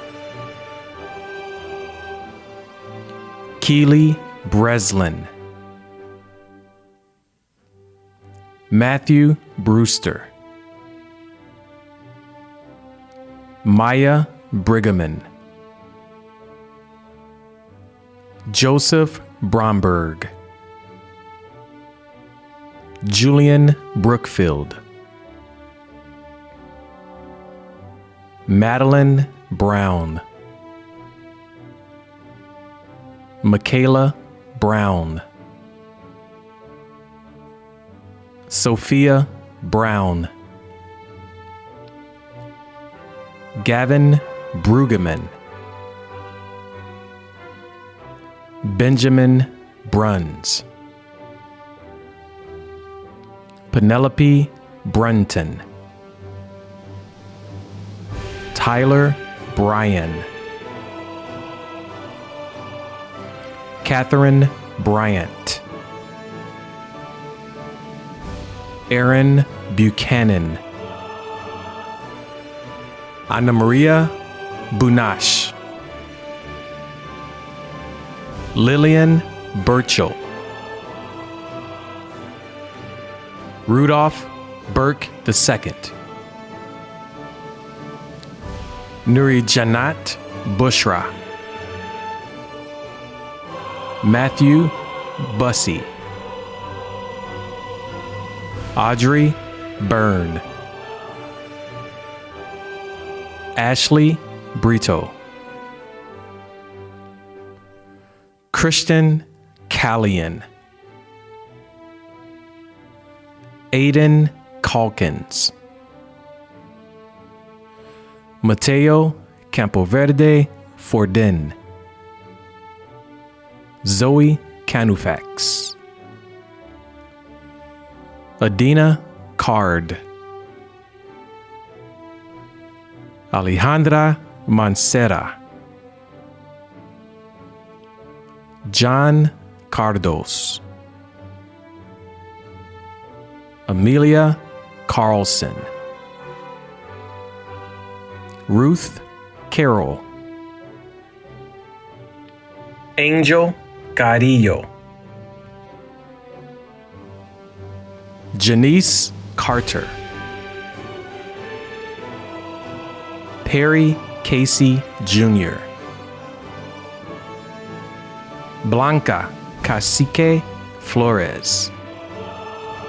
Keely Breslin, Matthew Brewster, Maya Brigaman, Joseph Bromberg, Julian Brookfield, Madeline Brown, Michaela Brown, Sophia Brown, Gavin Brueggemann, Benjamin Bruns, Penelope Brunton, Tyler Bryan, Catherine Bryant, Aaron Buchanan, Ana Maria Bunash, Lillian Burchell, Rudolph Burke II, Nurijanat Bushra, Matthew Bussey, Audrey Byrne, Ashley Brito, Christian Callian, Aiden Calkins, Mateo Campoverde Forden, Zoe Canufax, Adina Card, Alejandra Mancera, John Cardos, Amelia Carlson, Ruth Carroll, Angel Carrillo, Janice Carter, Perry Casey Jr., Blanca Cacique Flores,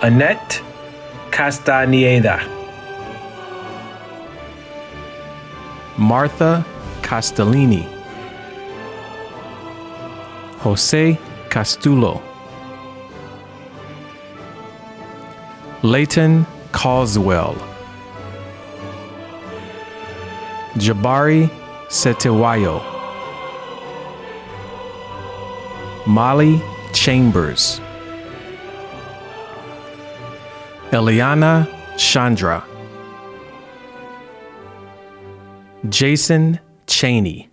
Annette Castañeda, Martha Castellini, Jose Castulo, Leighton Causwell, Jabari Setewayo, Molly Chambers, Eliana Chandra, Jason Cheney,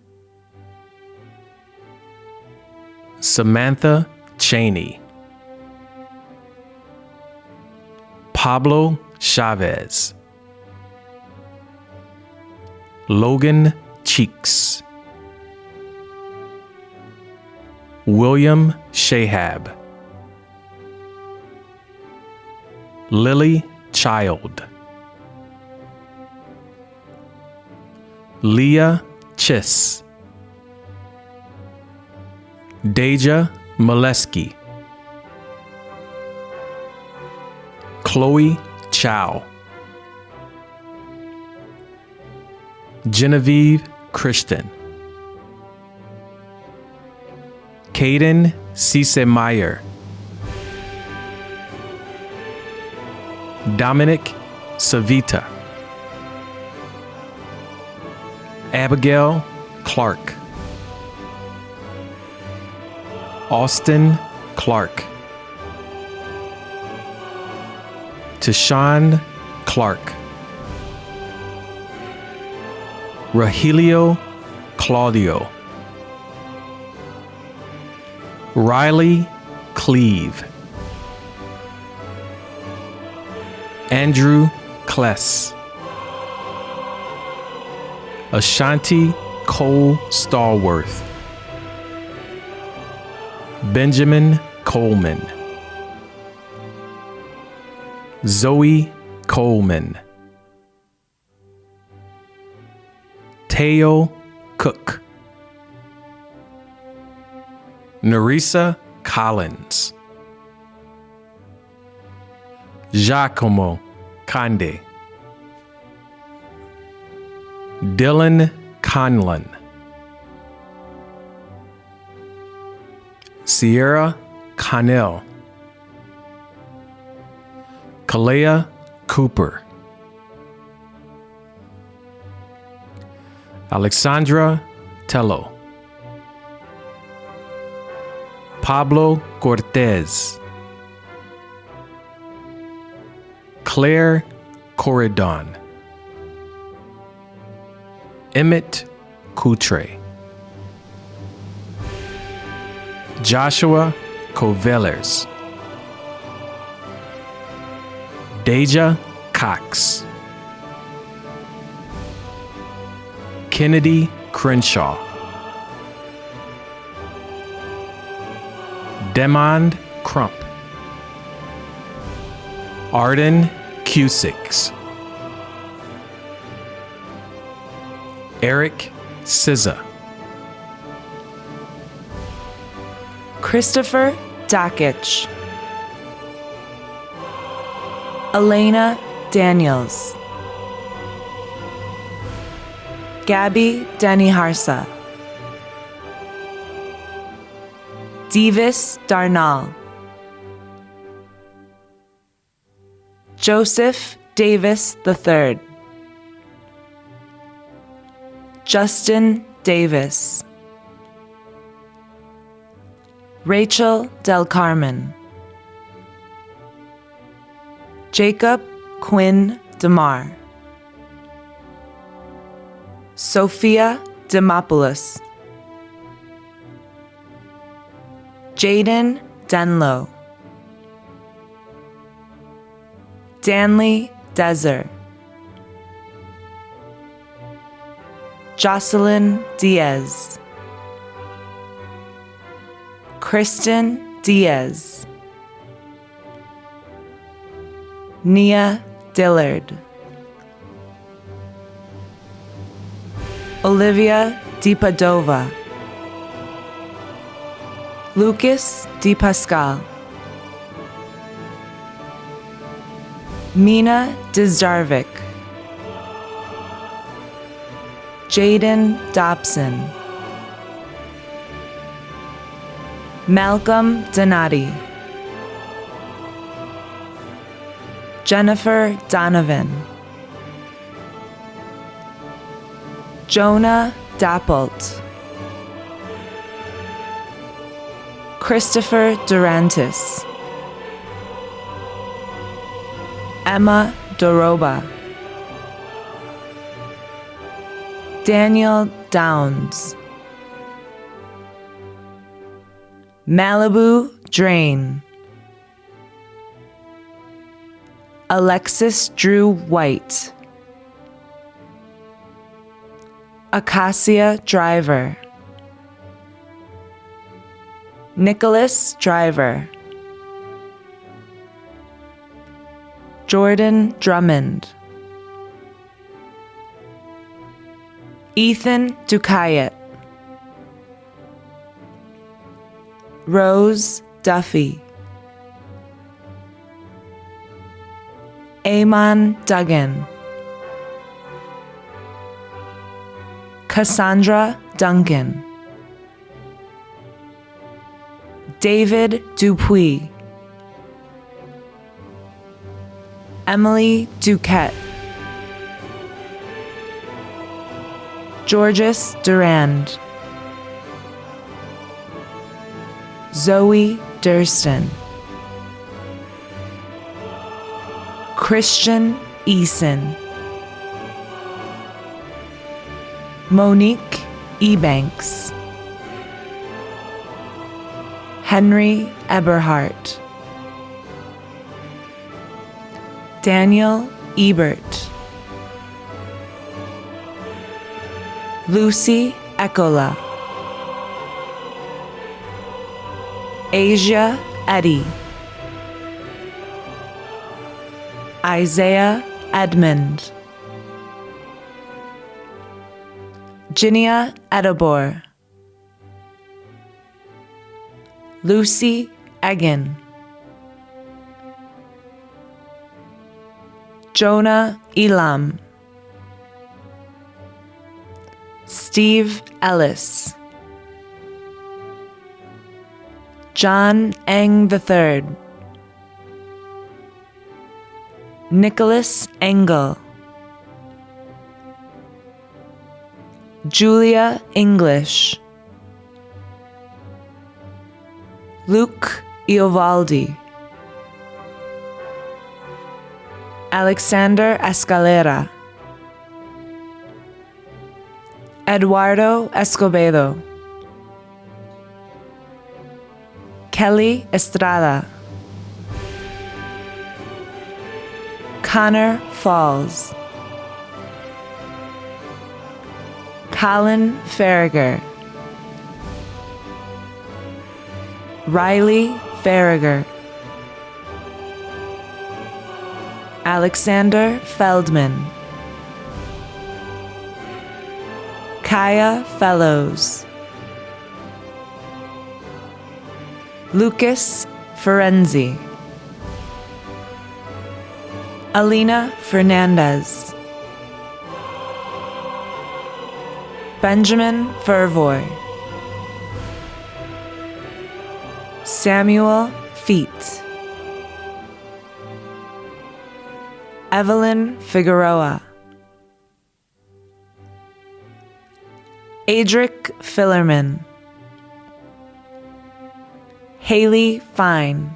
Samantha Cheney, Pablo Chavez, Logan Cheeks, William Shahab, Lily Child, Leah Chiss, Deja Molesky, Chloe Chow. Genevieve Christian. Caden Cisse-Meyer. Dominic Savita. Abigail Clark. Austin Clark. Tashawn Clark. Rahilio Claudio. Riley Cleve. Andrew Kless. Ashanti Cole Stallworth. Benjamin Coleman. Zoe Coleman. Teo Cook. Nerissa Collins. Giacomo Conde. Dylan Conlon. Sierra Connell. Kalea Cooper. Alexandra Tello. Pablo Cortez. Claire Corridon. Emmett Coutre. Joshua Covellers. Deja Cox. Kennedy Crenshaw. Demond Crump. Arden Cusicks. Eric Sizza. Christopher Dakich. Elena Daniels. Gabby Deniharsa. Divis Darnall. Joseph Davis III. Justin Davis. Rachel Del Carmen. Jacob Quinn DeMar. Sophia Demopoulos. Jaden Denlow. Danley Deser. Jocelyn Diaz. Kristen Diaz. Nia Dillard. Olivia DiPadova. Lucas DiPascal. Mina Dizdarvik. Jaden Dobson. Malcolm Donati. Jennifer Donovan. Jonah Dappelt. Christopher Durantis. Emma Doroba. Daniel Downs. Malibu Drain. Alexis Drew White. Acacia Driver. Nicholas Driver. Jordan Drummond. Ethan Dukayet. Rose Duffy. Amon Duggan, Cassandra Duncan, David Dupuis, Emily Duquette, Georges Durand, Zoe Durston, Christian Eason, Monique Ebanks, Henry Eberhardt, Daniel Ebert, Lucy Ecola, Asia Eddy, Isaiah Edmond, Ginia Edibor, Lucy Egan, Jonah Elam, Steve Ellis, John Eng III, Nicholas Engel, Julia English, Luke Iovaldi, Alexander Escalera, Eduardo Escobedo, Kelly Estrada, Connor Falls, Colin Farragher, Riley Farragher, Alexander Feldman, Kaya Fellows, Lucas Ferenzi, Alina Fernandez, Benjamin Furvoy, Samuel Feet, Evelyn Figueroa, Adric Fillerman, Haley Fine,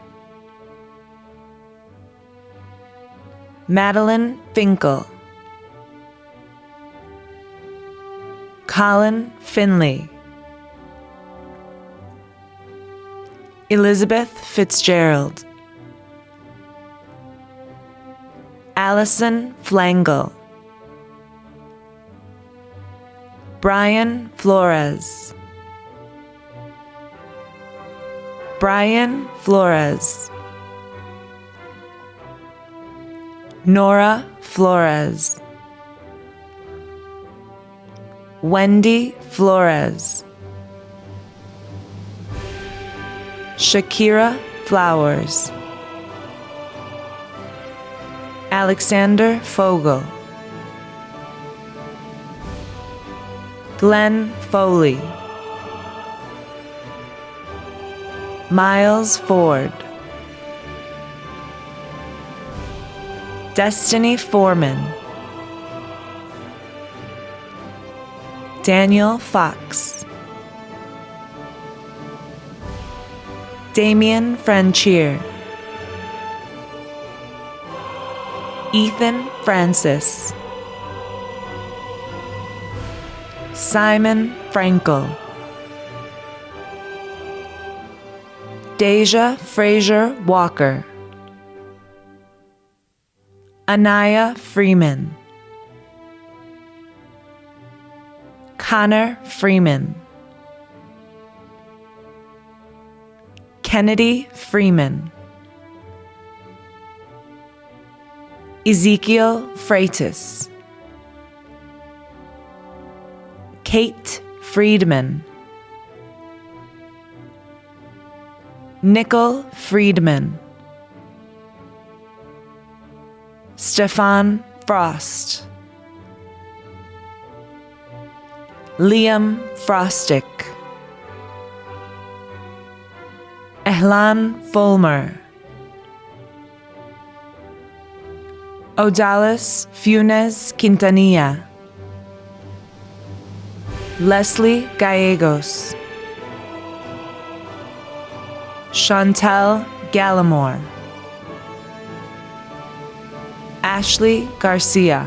Madeline Finkel, Colin Finley, Elizabeth Fitzgerald, Allison Flangle, Brian Flores, Brian Flores, Nora Flores, Wendy Flores, Shakira Flowers, Alexander Fogel, Glenn Foley, Miles Ford, Destiny Foreman, Daniel Fox, Damian Franchier, Ethan Francis, Simon Frankel, Deja Fraser Walker, Anaya Freeman, Connor Freeman, Kennedy Freeman, Ezekiel Freitas, Kate Friedman, Nicole Friedman, Stefan Frost, Liam Frostick, Ehlan Fulmer, Odalis Funes Quintanilla, Leslie Gallegos, Chantal Gallimore, Ashley Garcia,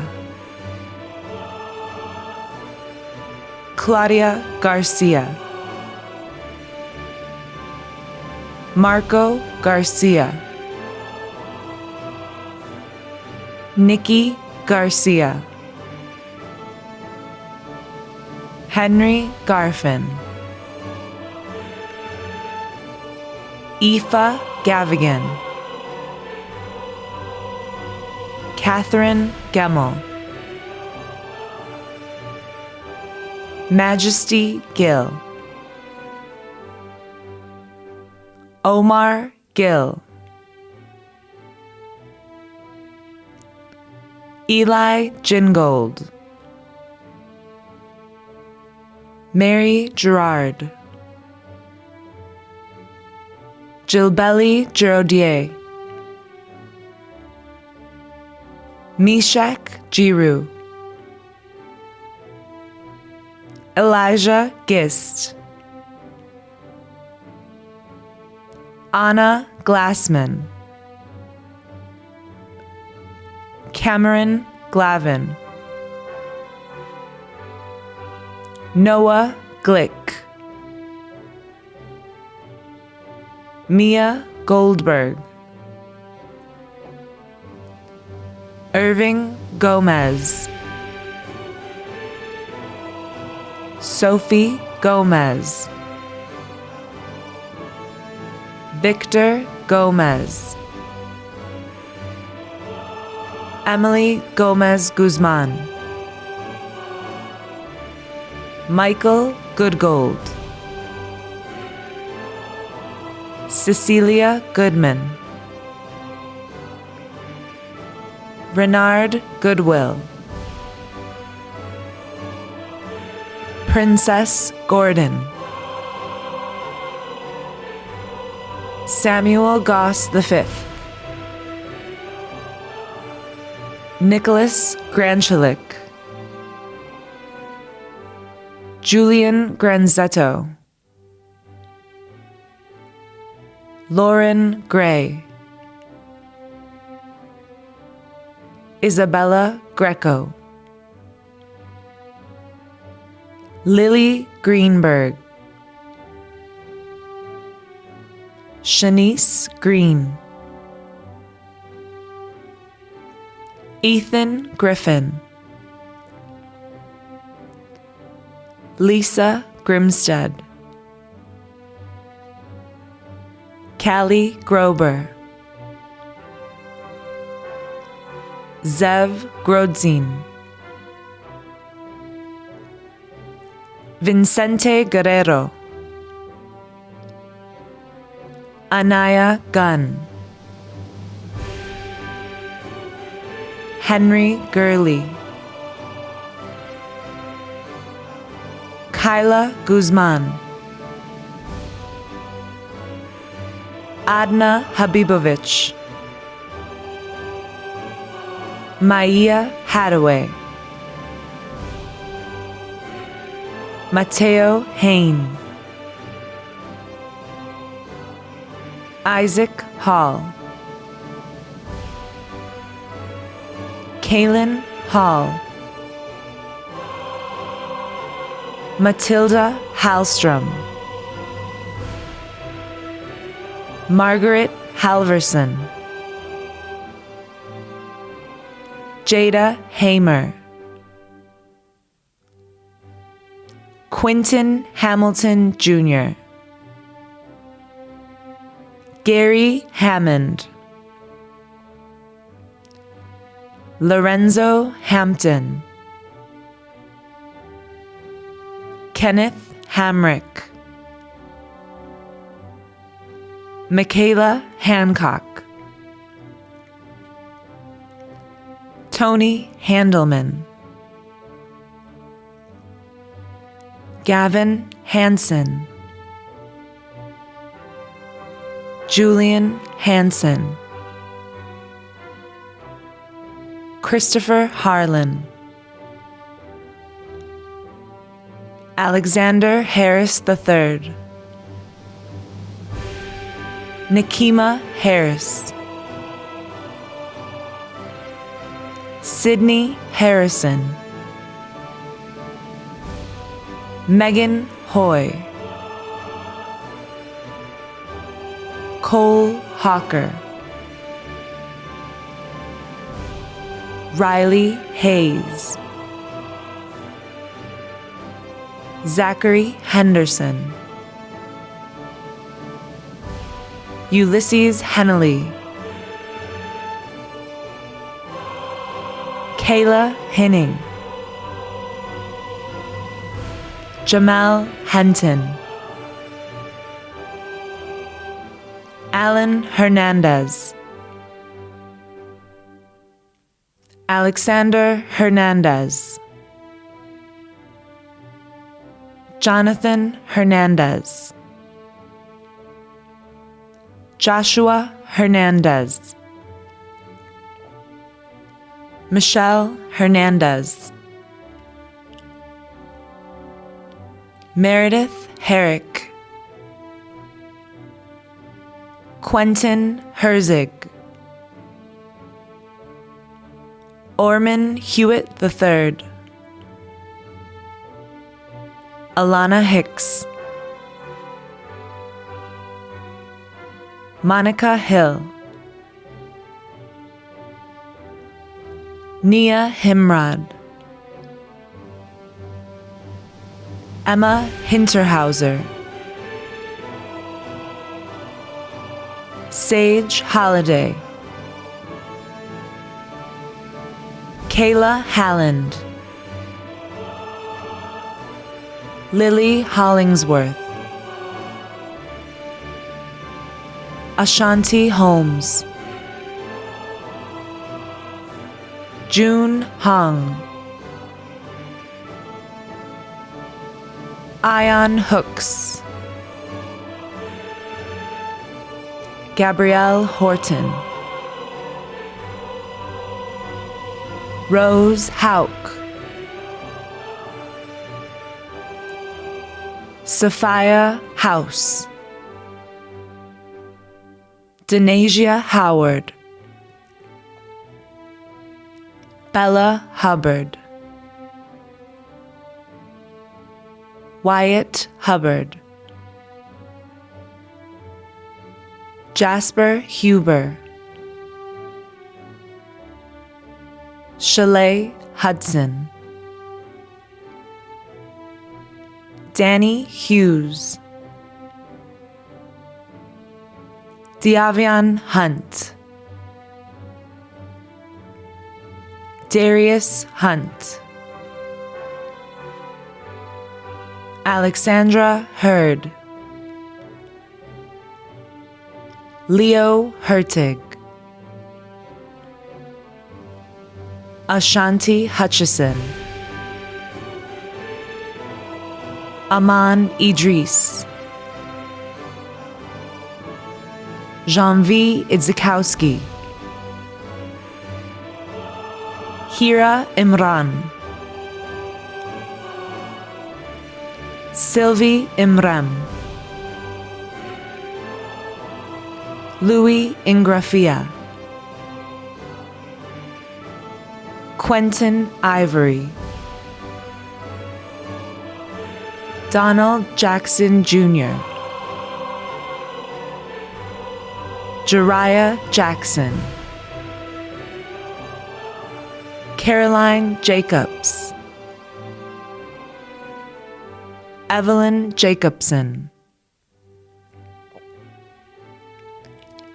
Claudia Garcia, Marco Garcia, Nikki Garcia, Henry Garfin, Aoife Gavigan, Catherine Gemmel, Majesty Gill, Omar Gill, Eli Gingold, Mary Gerard, Gilbelly Giraudier, Meshach Giroux, Elijah Gist, Anna Glassman, Cameron Glavin, Noah Glick, Mia Goldberg, Irving Gomez, Sophie Gomez, Victor Gomez, Emily Gomez Guzman, Michael Goodgold, Cecilia Goodman, Renard Goodwill, Princess Gordon, Samuel Goss V, Nicholas Granchelik, Julian Granzetto, Lauren Gray, Isabella Greco, Lily Greenberg, Shanice Green, Ethan Griffin, Lisa Grimstead, Callie Grober, Zev Grodzin, Vincente Guerrero, Anaya Gunn, Henry Gurley, Kyla Guzman, Adna Habibovich, Maya Hadaway, Mateo Hain, Isaac Hall, Kaylin Hall, Matilda Hallstrom, Margaret Halverson, Jada Hamer, Quentin Hamilton Jr., Gary Hammond, Lorenzo Hampton, Kenneth Hamrick, Michaela Hancock, Tony Handelman, Gavin Hansen, Julian Hansen, Christopher Harlan, Alexander Harris III, Nikema Harris, Sydney Harrison, Megan Hoy, Cole Hawker, Riley Hayes, Zachary Henderson, Ulysses Hennelly, Kayla Hinning, Jamal Henton, Alan Hernandez, Alexander Hernandez, Jonathan Hernandez, Joshua Hernandez, Michelle Hernandez, Meredith Herrick, Quentin Herzig, Orman Hewitt III, Alana Hicks, Monica Hill, Nia Himrod, Emma Hinterhauser, Sage Holliday, Kayla Halland, Lily Hollingsworth, Ashanti Holmes, June Hong, Ion Hooks, Gabrielle Horton, Rose Hauk, Sophia House, Denasia Howard, Bella Hubbard, Wyatt Hubbard, Jasper Huber, Shalay Hudson, Danny Hughes, Diavion Hunt, Darius Hunt, Alexandra Hurd, Leo Hertig, Ashanti Hutchison, Aman Idris, Janvi Idzikowski, Hira Imran, Sylvie Imrem, Louis Ingrafia, Quentin Ivory, Donald Jackson Jr., Jariah Jackson, Caroline Jacobs, Evelyn Jacobson,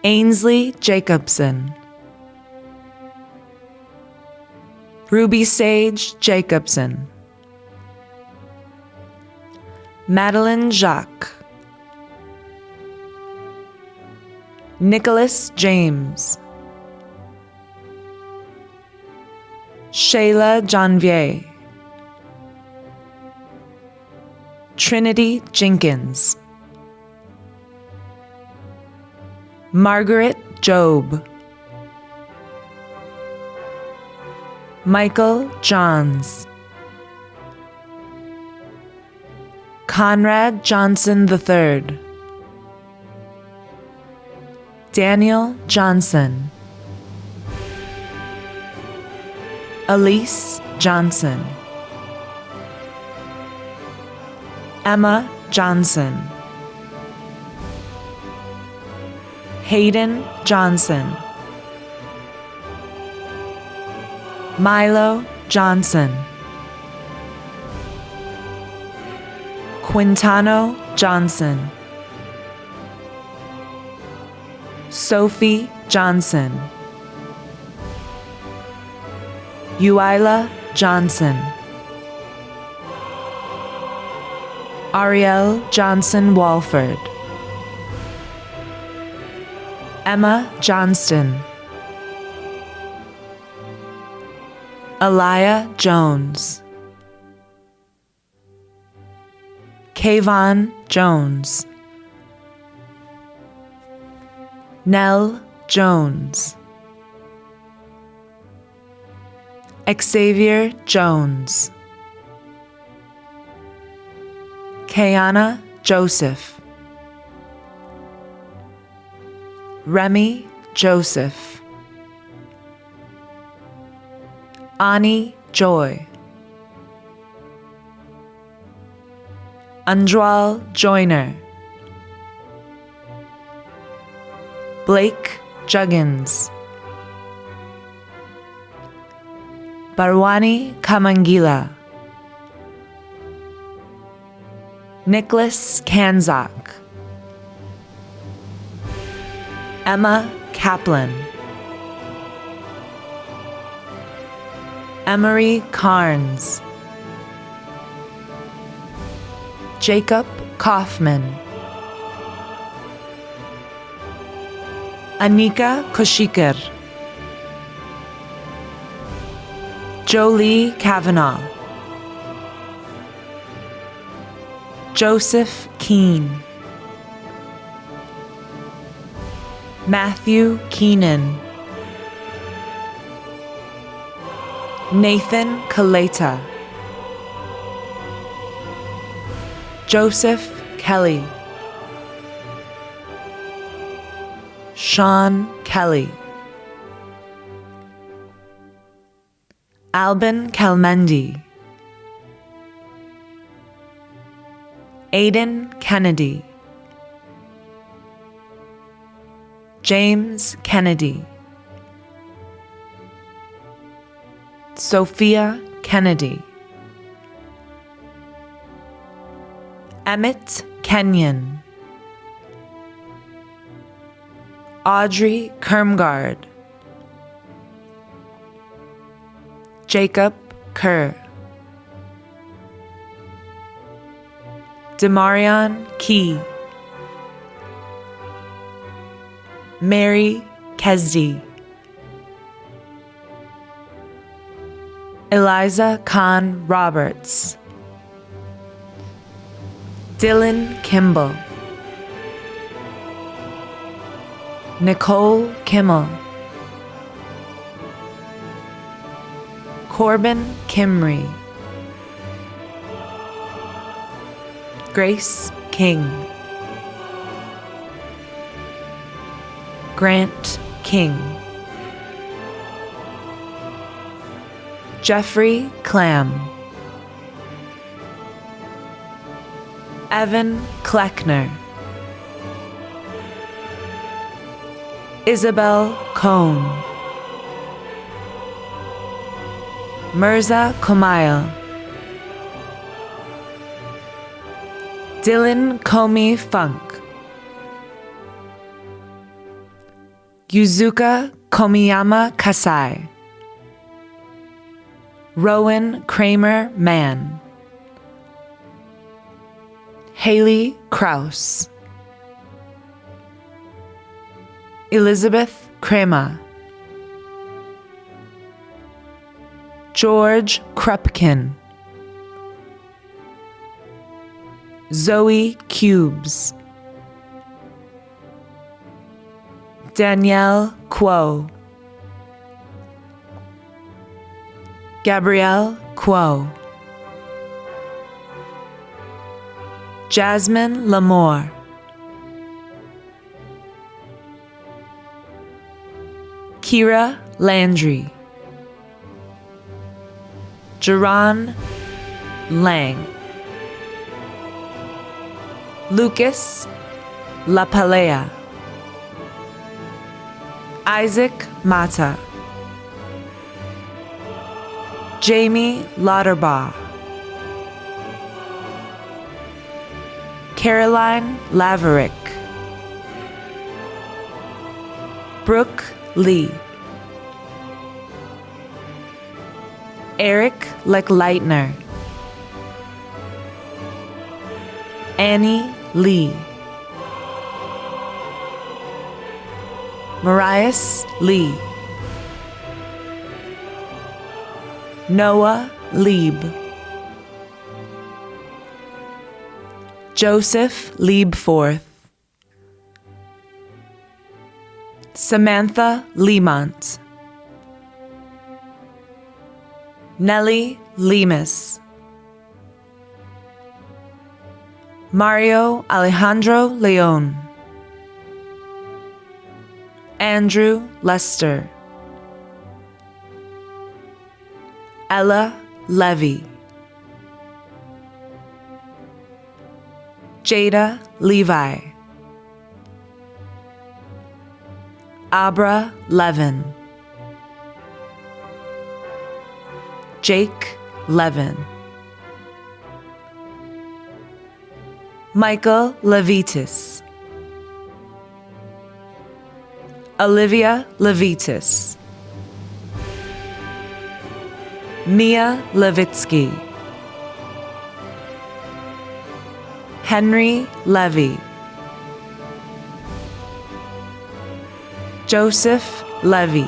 Ainsley Jacobson, Ruby Sage Jacobson, Madeline Jacques, Nicholas James, Shayla Janvier, Trinity Jenkins, Margaret Job, Michael Johns, Conrad Johnson III, Daniel Johnson, Elise Johnson, Emma Johnson, Hayden Johnson, Milo Johnson, Quintano Johnson, Sophie Johnson, Uila Johnson, Ariel Johnson Walford, Emma Johnston, Elia Jones, Kayvon Jones, Nell Jones, Xavier Jones, Kayana Joseph, Remy Joseph, Ani Joy, Anjwal Joyner, Blake Juggins, Barwani Kamangila, Nicholas Kanzak, Emma Kaplan, Emery Carnes, Jacob Kaufman, Anika Koshikar, Jolie Kavanaugh, Joseph Keene, Matthew Keenan, Nathan Kaleta, Joseph Kelly, Sean Kelly, Albin Kalmendi, Aiden Kennedy, James Kennedy, Sophia Kennedy, Emmett Kenyon, Audrey Kermgard, Jacob Kerr, Demarion Key, Mary Kesdi, Eliza Khan Roberts, Dylan Kimball, Nicole Kimmel, Corbin Kimry, Grace King, Grant King, Jeffrey Clam, Evan Kleckner, Isabel Cohn, Mirza Komail, Dylan Comey Funk, Yuzuka Komiyama Kasai, Rowan Kramer Mann, Haley Kraus, Elizabeth Krema, George Krupkin, Zoe Cubes, Danielle Kuo, Gabrielle Kuo, Jasmine Lamore, Kira Landry, Jaron Lang, Lucas Lapalea, Isaac Mata, Jamie Lauterbaugh, Caroline Laverick, Brooke Lee, Eric Leckleitner, Annie Lee, Marias Lee, Noah Lieb, Joseph Liebforth, Samantha Lemont, Nellie Lemus, Mario Alejandro Leon, Andrew Lester, Ella Levy, Jada Levi, Abra Levin, Jake Levin, Michael Levitis, Olivia Levitis, Mia Levitsky, Henry Levy, Joseph Levy,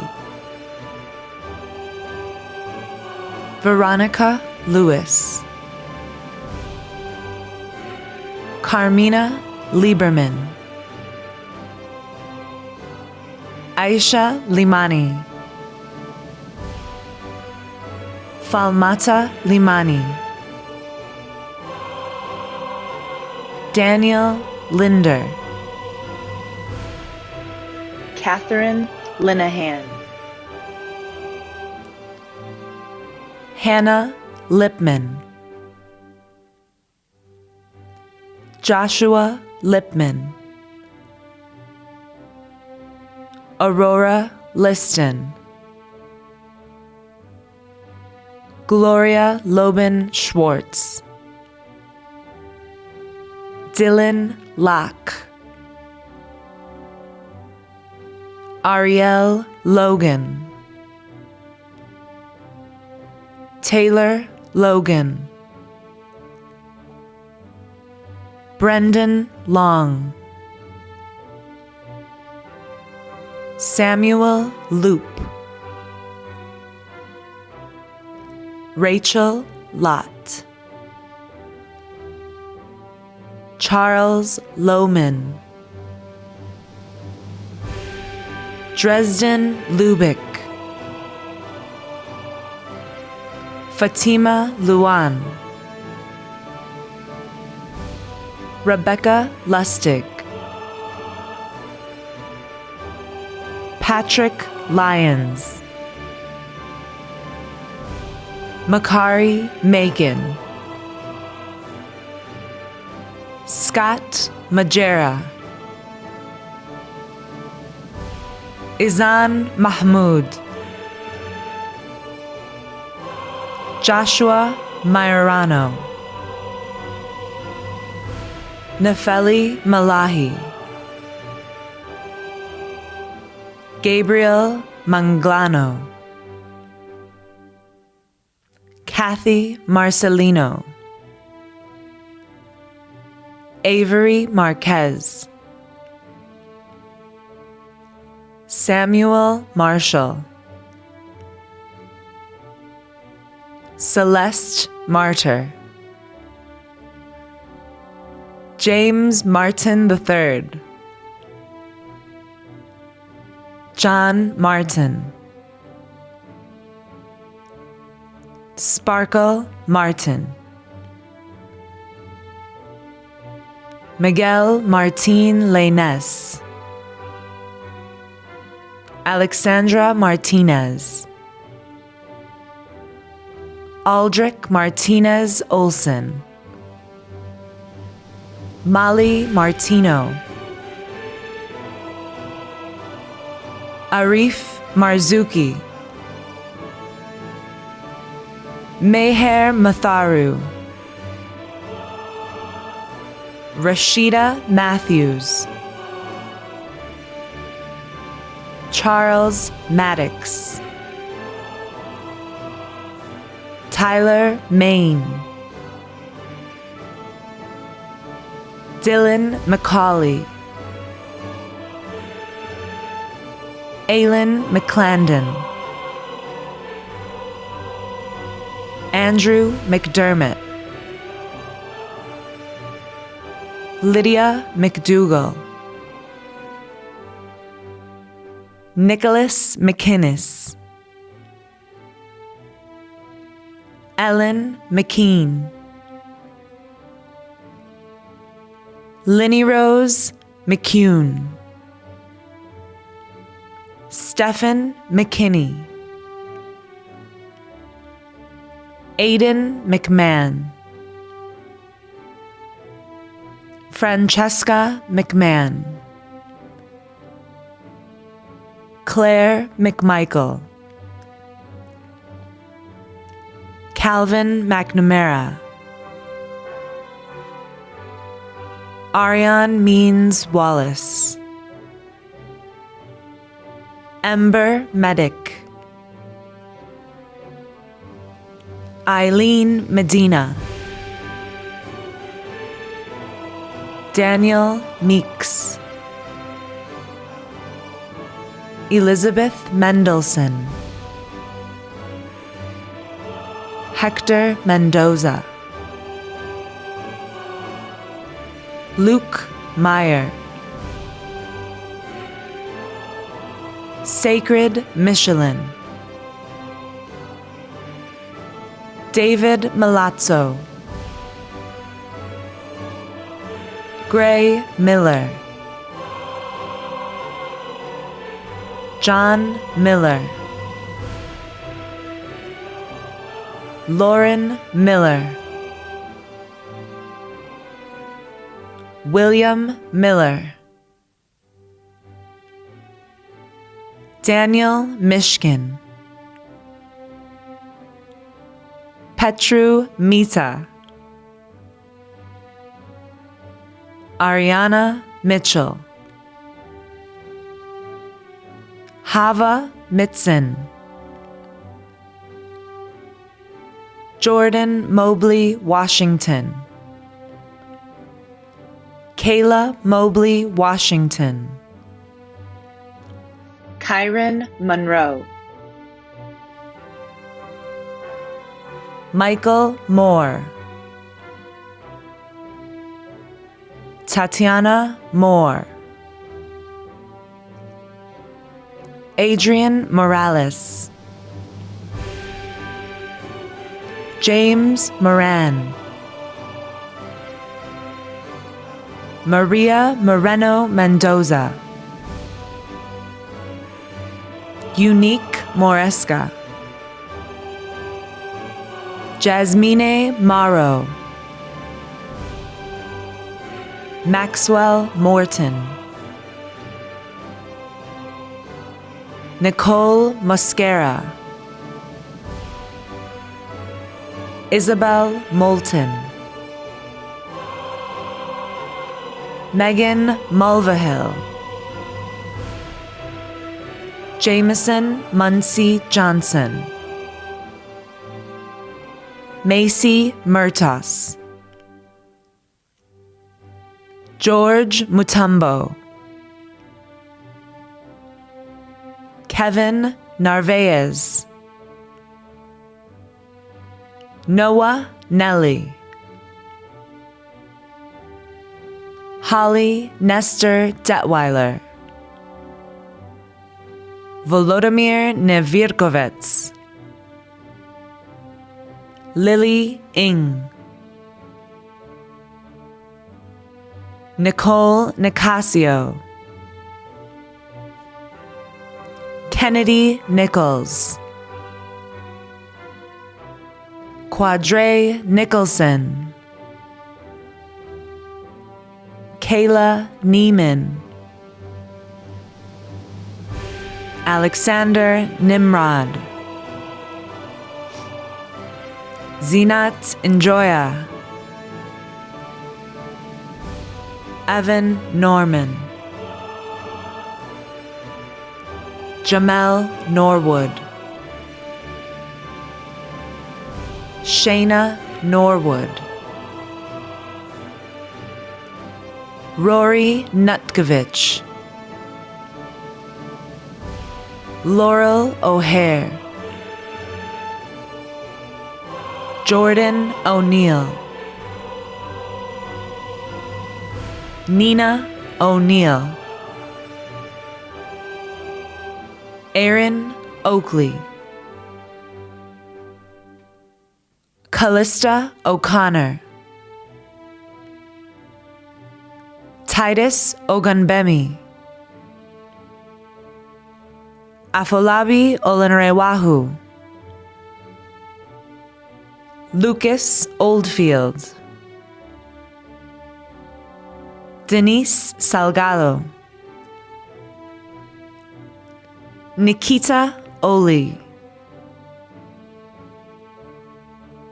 Veronica Lewis, Carmina Lieberman, Aisha Limani, Falmata Limani, Daniel Linder, Catherine Linehan, Hannah Lipman, Joshua Lipman, Aurora Liston, Gloria Loban Schwartz, Dylan Locke, Ariel Logan, Taylor Logan, Brendan Long, Samuel Loop, Rachel Lott, Charles Lohman, Dresden Lubick, Fatima Luan, Rebecca Lustig, Patrick Lyons, Makari Macon, Scott Majera, Izan Mahmoud, Joshua Majorano, Nefeli Malahi, Gabriel Manglano, Kathy Marcelino, Avery Marquez, Samuel Marshall, Celeste Martyr. James Martin III. John Martin. Sparkle Martin. Miguel Martin Lainez. Alexandra Martinez. Aldrich Martinez Olson. Molly Martino. Arif Marzuki. Meher Matharu. Rashida Matthews. Charles Maddox. Tyler Main. Dylan McCauley. Aylin McClandon. Andrew McDermott. Lydia McDougall. Nicholas McInnes. Ellen McKean. Linny Rose McCune. Stephen McKinney. Aiden McMahon. Francesca McMahon. Claire McMichael. Calvin McNamara. Ariane Means Wallace. Ember Medic. Eileen Medina. Daniel Meeks. Elizabeth Mendelson. Hector Mendoza. Luke Meyer. Sacred Michelin. David Malazzo. Gray Miller. John Miller. Lauren Miller. William Miller. Daniel Mishkin. Petru Mita. Ariana Mitchell. Hava Mitzen. Jordan Mobley Washington. Kayla Mobley Washington. Kyron Monroe. Michael Moore. Tatiana Moore. Adrian Morales. James Moran. Maria Moreno Mendoza. Unique Moresca. Jasmine Morrow. Maxwell Morton. Nicole Mosquera. Isabel Moulton. Megan Mulvihill. Jameson Muncie Johnson. Macy Murtas. George Mutombo. Kevin Narvaez. Noah Nelly. Holly Nestor Detweiler. Volodymyr Nevirkovets. Lily Ng. Nicole Nicasio. Kennedy Nichols. Quadre Nicholson. Kayla Neiman. Alexander Nimrod. Zinat Enjoya. Evan Norman. Jamel Norwood. Shayna Norwood. Rory Nutkovich. Laurel O'Hare. Jordan O'Neill. Nina O'Neill. Aaron Oakley. Callista O'Connor. Titus Ogunbemi. Afolabi Olenrewahu. Lucas Oldfield. Denise Salgado. Nikita Oli.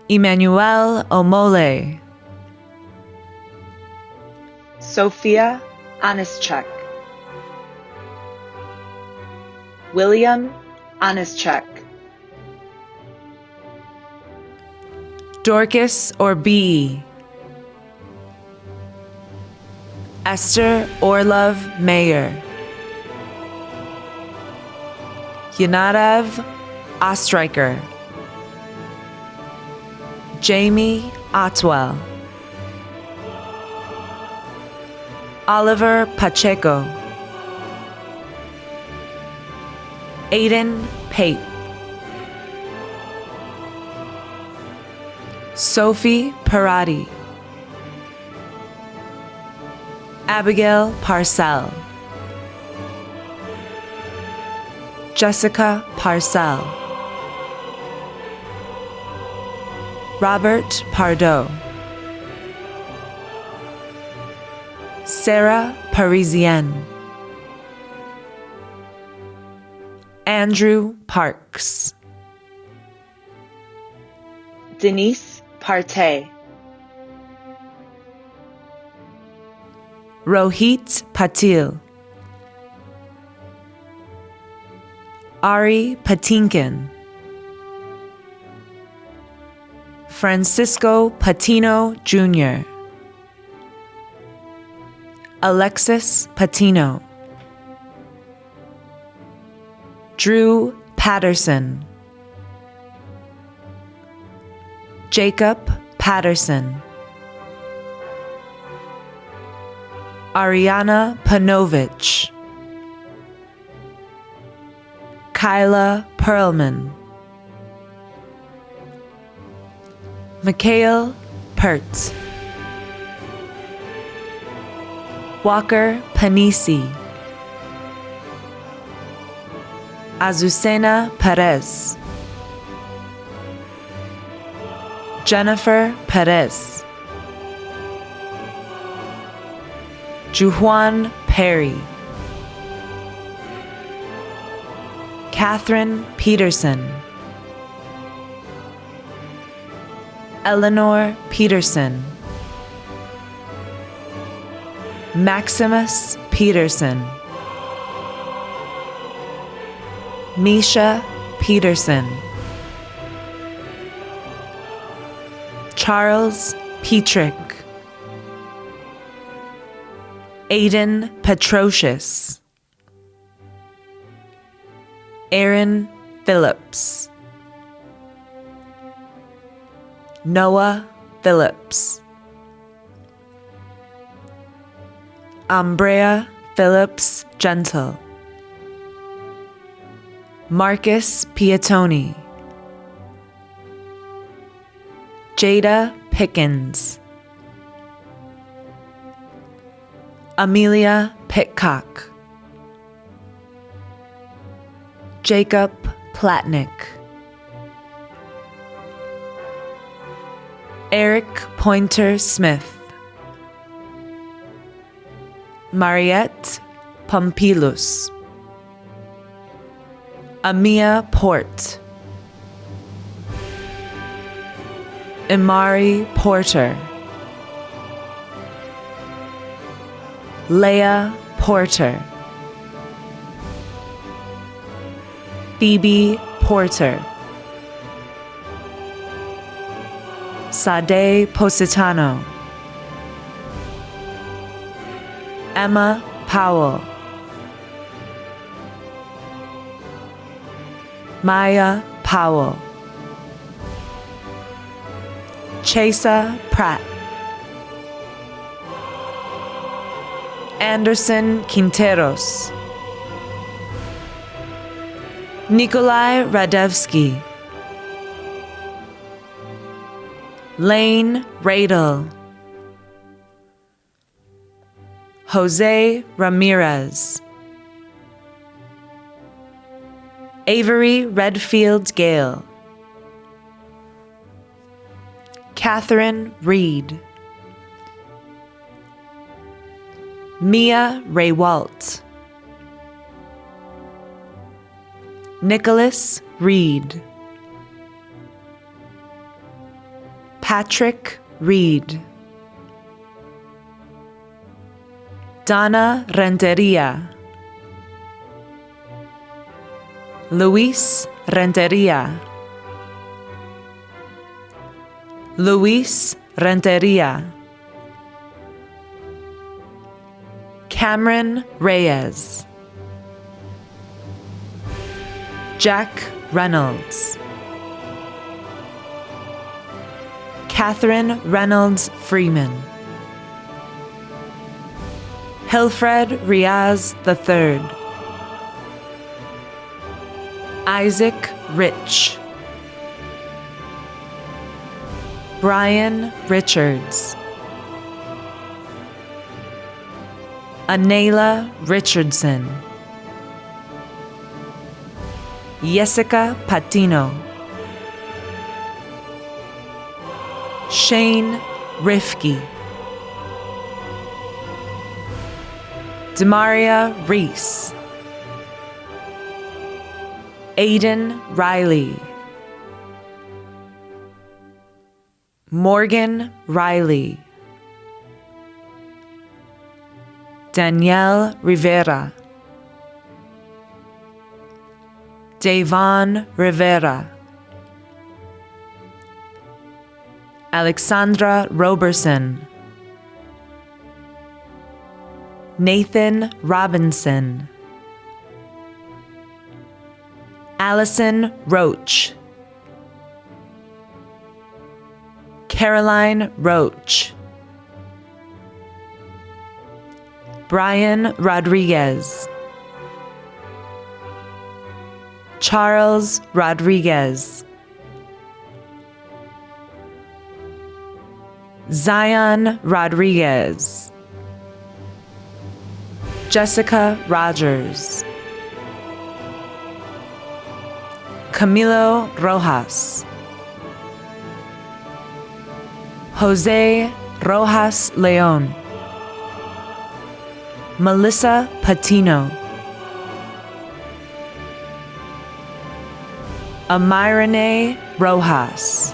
Emmanuel Omole. Sophia Anischek. William Anischek. Dorcas Orbii. Esther Orlov Mayer. Yanadav Ostreicher. Jamie Otwell. Oliver Pacheco. Aiden Pape. Sophie Parati. Abigail Parcell. Jessica Parcell. Robert Pardo. Sarah Parisienne. Andrew Parks. Denise Partey. Rohit Patil. Ari Patinkin. Francisco Patino Jr. Alexis Patino. Drew Patterson. Jacob Patterson. Ariana Panovich. Kyla Perlman. Mikhail Pert. Walker Panisi. Azucena Perez. Jennifer Perez. Jujuan Perry. Catherine Peterson. Eleanor Peterson. Maximus Peterson. Misha Peterson. Charles Petrick. Aiden Petrocious. Aaron Phillips. Noah Phillips. Umbrea Phillips Gentle. Marcus Piatoni. Jada Pickens. Amelia Pitcock. Jacob Platnick. Eric Pointer Smith. Mariette Pompilus. Amia Port. Imari Porter. Leah Porter. Phoebe Porter. Sade Positano. Emma Powell. Maya Powell. Chesa Pratt. Anderson Quinteros. Nikolai Radevsky. Lane Radel. Jose Ramirez. Avery Redfield Gale. Catherine Reed. Mia Raywalt. Nicholas Reed. Patrick Reed. Donna Renteria. Luis Renteria. Luis Renteria. Cameron Reyes. Jack Reynolds. Catherine Reynolds Freeman. Hilfred Riaz III. Isaac Rich. Brian Richards. Anela Richardson. Jessica Patino. Shane Rifke. Demaria Reese. Aiden Riley. Morgan Riley. Danielle Rivera. Davon Rivera. Alexandra Roberson. Nathan Robinson. Allison Roach. Caroline Roach. Brian Rodriguez. Charles Rodriguez. Zion Rodriguez. Jessica Rogers. Camilo Rojas. Jose Rojas Leon. Melissa Patino. Amirane Rojas.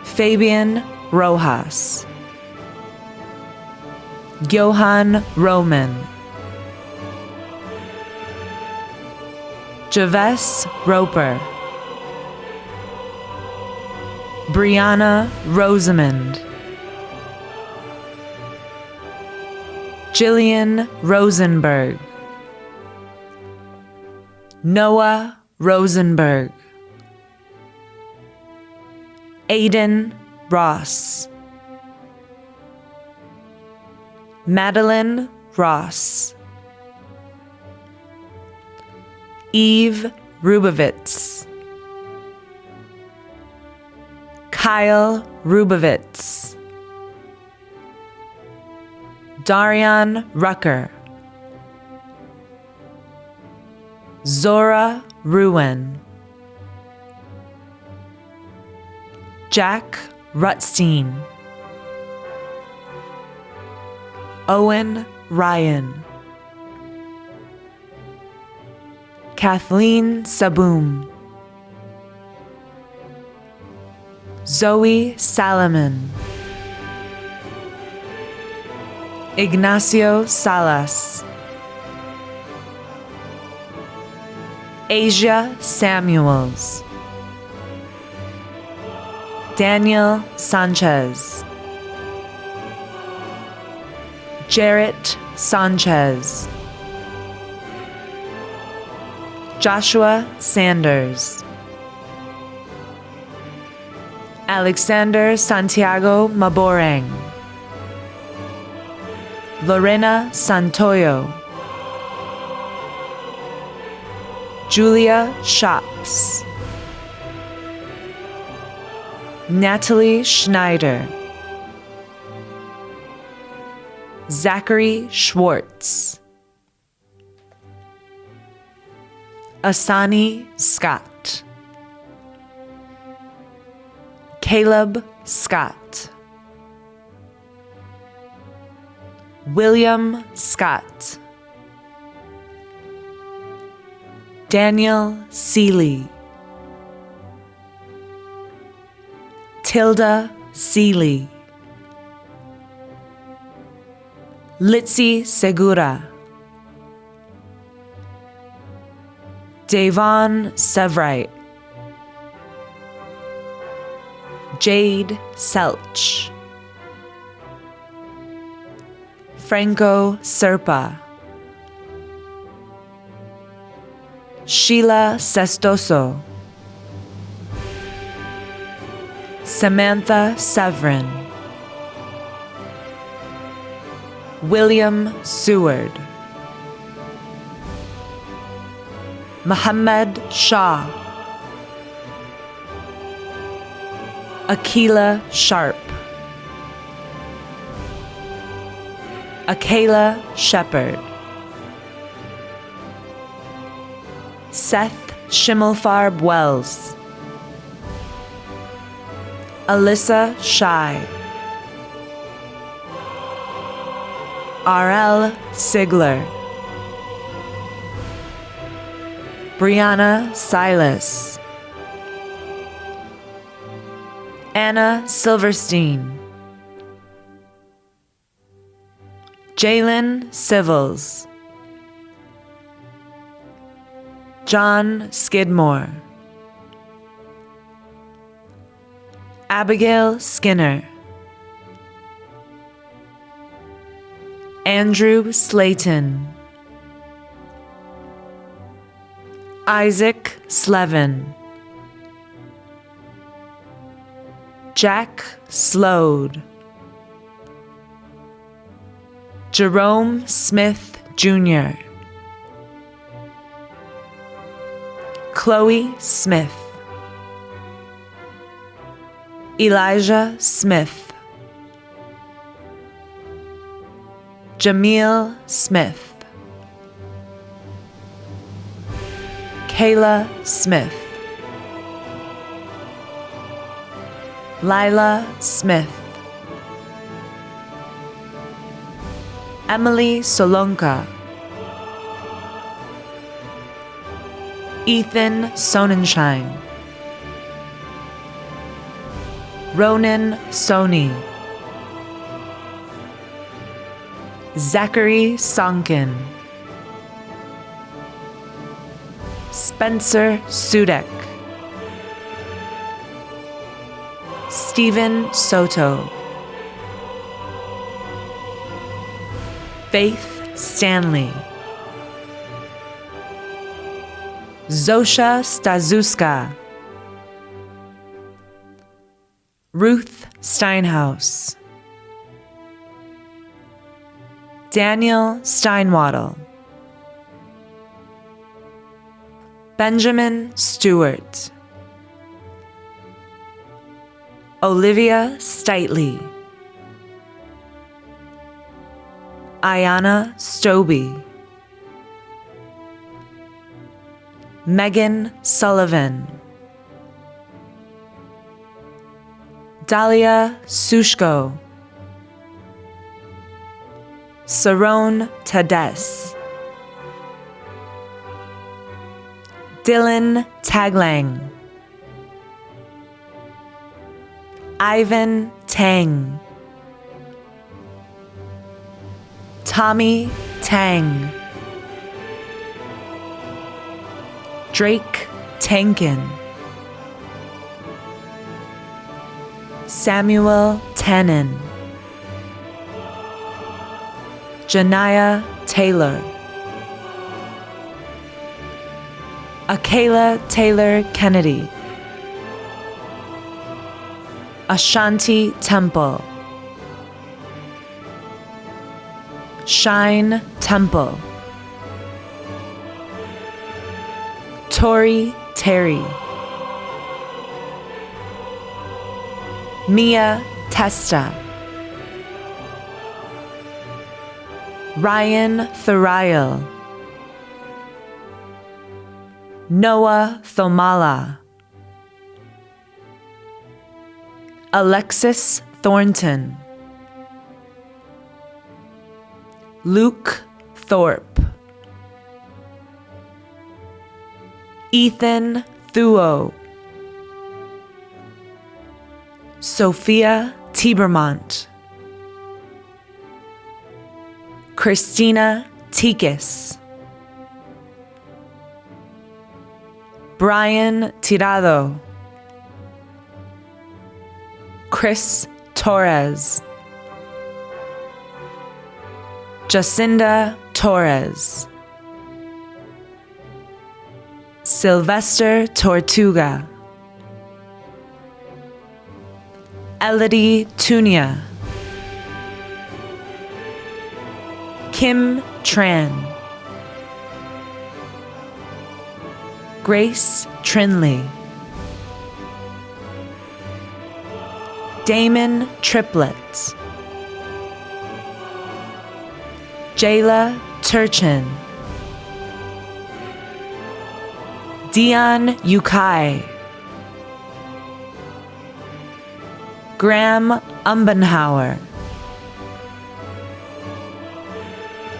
Fabian Rojas. Johan Roman. Javes Roper. Brianna Rosamond. Jillian Rosenberg. Noah Rosenberg. Aiden Ross. Madeline Ross. Eve Rubovitz. Kyle Rubovitz. Darian Rucker. Zora Ruin. Jack Rutstein. Owen Ryan. Kathleen Saboom. Zoe Salomon. Ignacio Salas. Asia Samuels. Daniel Sanchez. Jarrett Sanchez. Joshua Sanders. Alexander Santiago Maborang. Lorena Santoyo. Julia Shops. Natalie Schneider. Zachary Schwartz. Asani Scott. Caleb Scott. William Scott. Daniel Seeley. Tilda Seeley. Litzy Segura. Davon Sevrite. Jade Selch. Franco Serpa. Sheila Sestoso. Samantha Severin. William Seward. Muhammad Shah. Akila Sharp. Akela Shepard. Seth Schimmelfarb Wells. Alyssa Shai. R.L. Sigler. Brianna Silas. Anna Silverstein. Jalen Civils. John Skidmore. Abigail Skinner. Andrew Slayton. Isaac Slevin. Jack Slode. Jerome Smith Jr. Chloe Smith. Elijah Smith. Jamil Smith. Kayla Smith. Lila Smith. Emily Solonka. Ethan Sonnenschein. Ronan Soni. Zachary Sonkin. Spencer Sudek. Stephen Soto. Faith Stanley. Zosha Stazuska. Ruth Steinhaus, Daniel Steinwaddle, Benjamin Stewart, Olivia Steitley, Ayanna Stobie, Megan Sullivan, Dalia Sushko, Saron Tades, Dylan Taglang, Ivan Tang, Tommy Tang, Drake Tankin, Samuel Tannen, Janiyah Taylor, Akayla Taylor Kennedy, Ashanti Temple, Shine Temple, Tori Terry, Mia Testa, Ryan Thuriel, Noah Thomala, Alexis Thornton, Luke Thorpe, Ethan Thuo, Sophia Tiebermont, Christina Tikis, Brian Tirado, Chris Torres, Jacinda Torres, Sylvester Tortuga, Elodie Tunia, Kim Tran, Grace Trinley, Damon Triplett, Jayla Turchin, Dion Yukai, Graham Umbenhauer,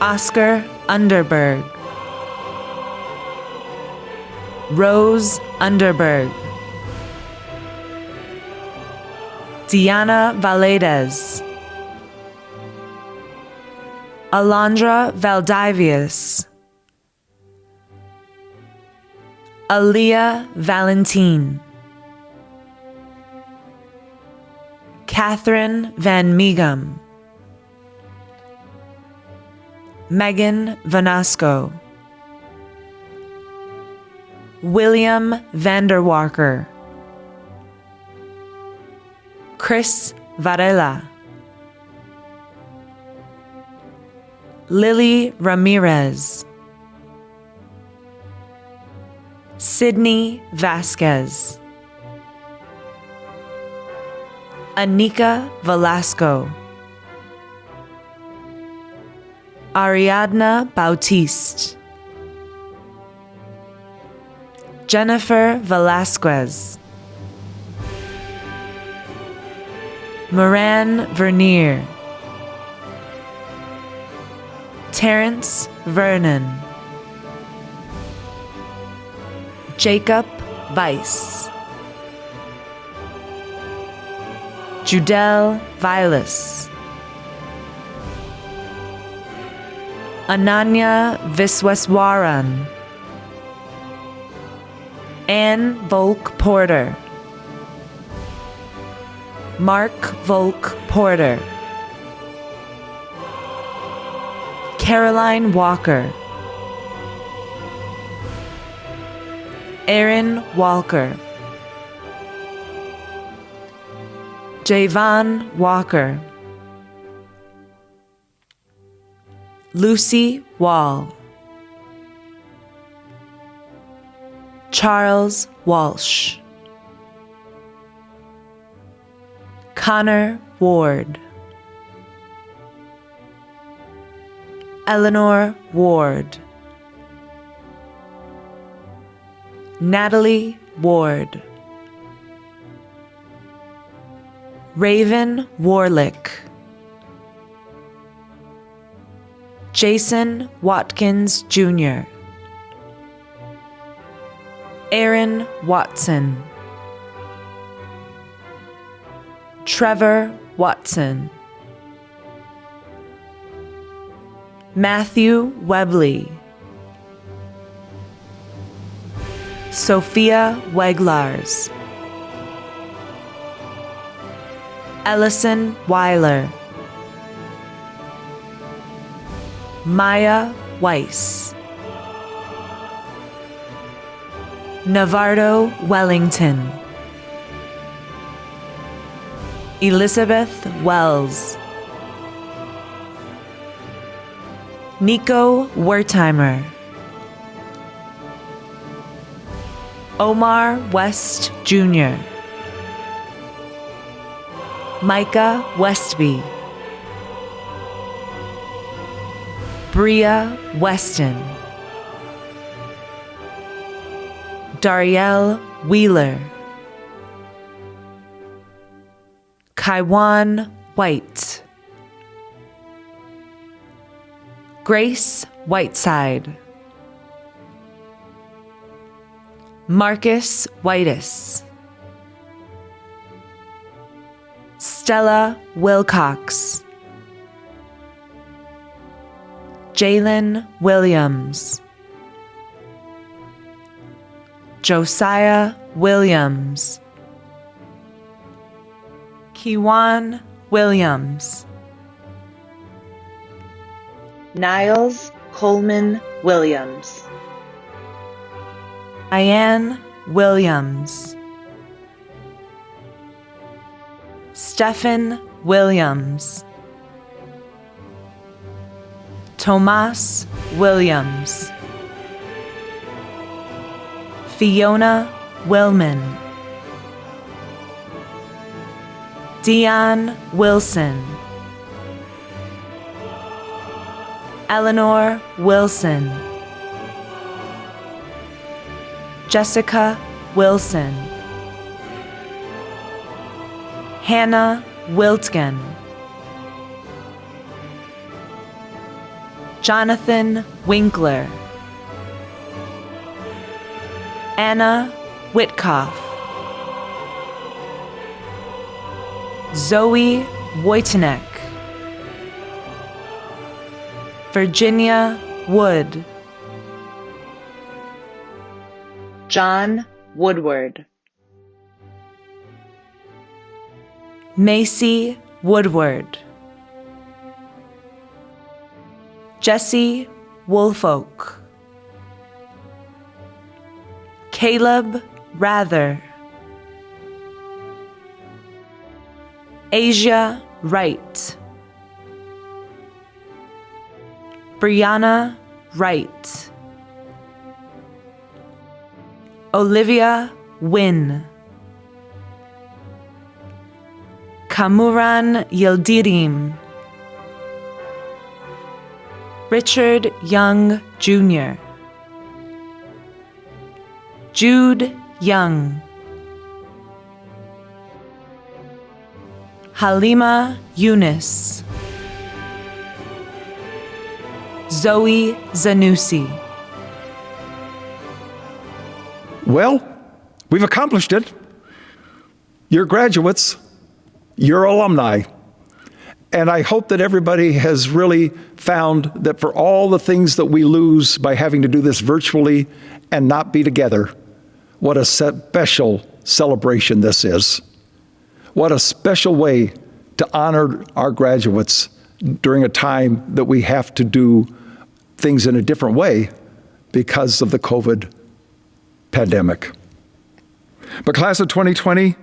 Oscar Underberg, Rose Underberg, Diana Valadez, Alondra Valdivius, Aaliyah Valentine, Catherine Van Meegum, Megan Vanasco, William Vanderwalker, Chris Varela, Lily Ramirez, Sydney Vasquez, Anika Velasco, Ariadna Bautiste, Jennifer Velasquez, Moran Vernier, Terrence Vernon, Jacob Weiss, Judelle Vilas, Ananya Visweswaran, Anne Volk Porter, Mark Volk Porter, Caroline Walker, Erin Walker, Javon Walker, Lucy Wall, Charles Walsh, Connor Ward, Eleanor Ward, Natalie Ward, Raven Warlick, Jason Watkins Jr., Aaron Watson, Trevor Watson, Matthew Webley, Sophia Weglars, Ellison Weiler, Maya Weiss, Navardo Wellington, Elizabeth Wells, Nico Wertheimer, Omar West Jr., Micah Westby, Bria Weston, Darielle Wheeler, Kaiwan White, Grace Whiteside, Marcus Whitus, Stella Wilcox, Jalen Williams, Josiah Williams, Kiwan Williams, Niles Coleman Williams, Diane Williams, Stephen Williams, Tomas Williams, Fiona Willman, Dion Wilson, Eleanor Wilson, Jessica Wilson, Hannah Wiltgen, Jonathan Winkler, Anna Witkoff, Zoe Wojciech, Virginia Wood, John Woodward, Macy Woodward, Jesse Woolfolk, Caleb Rather, Asia Wright, Brianna Wright, Olivia Wynn, Kamuran Yildirim, Richard Young Jr., Jude Young, Halima Yunus, Zoe Zanussi. Well, we've accomplished it. You're graduates, you're alumni. And I hope that everybody has really found that for all the things that we lose by having to do this virtually and not be together, what a special celebration this is. What a special way to honor our graduates during a time that we have to do things in a different way because of the COVID pandemic. But class of 2020,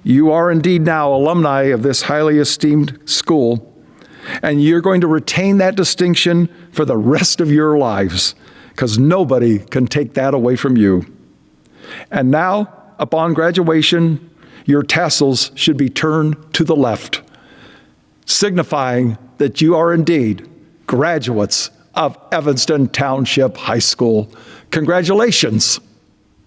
You are indeed now alumni of this highly esteemed school, and you're going to retain that distinction for the rest of your lives, because nobody can take that away from you. And now, upon graduation, your tassels should be turned to the left, signifying that you are indeed graduates of Evanston Township High School. Congratulations.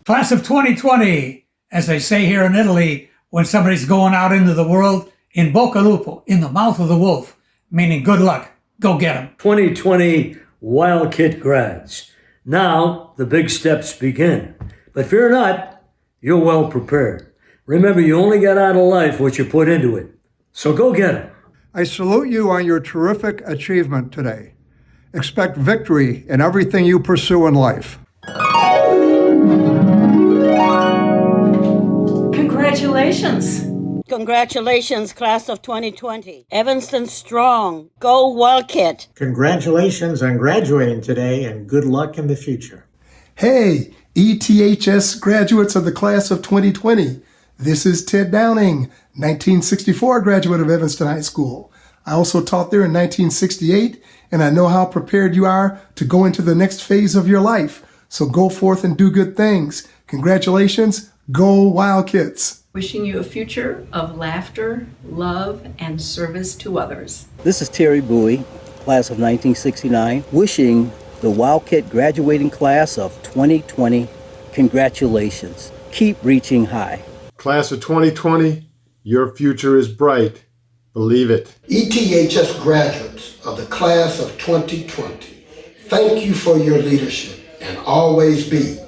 Class of 2020, as they say here in Italy, when somebody's going out into the world, in bocca lupo, in the mouth of the wolf, meaning good luck. Go get them. 2020 Wildcat grads. Now the big steps begin. But fear not, you're well prepared. Remember, you only get out of life what you put into it. So go get it. I salute you on your terrific achievement today. Expect victory in everything you pursue in life. Congratulations. Congratulations, class of 2020. Evanston strong. Go Wildcat. Congratulations on graduating today and good luck in the future. Hey, ETHS graduates of the class of 2020. This is Ted Downing, 1964 graduate of Evanston High School. I also taught there in 1968, and I know how prepared you are to go into the next phase of your life. So go forth and do good things. Congratulations. Go Wildcats. Wishing you a future of laughter, love, and service to others. This is Terry Bowie, class of 1969, wishing the Wildcat graduating class of 2020 congratulations. Keep reaching high. Class of 2020, your future is bright. Believe it. ETHS graduates of the class of 2020, thank you for your leadership and always be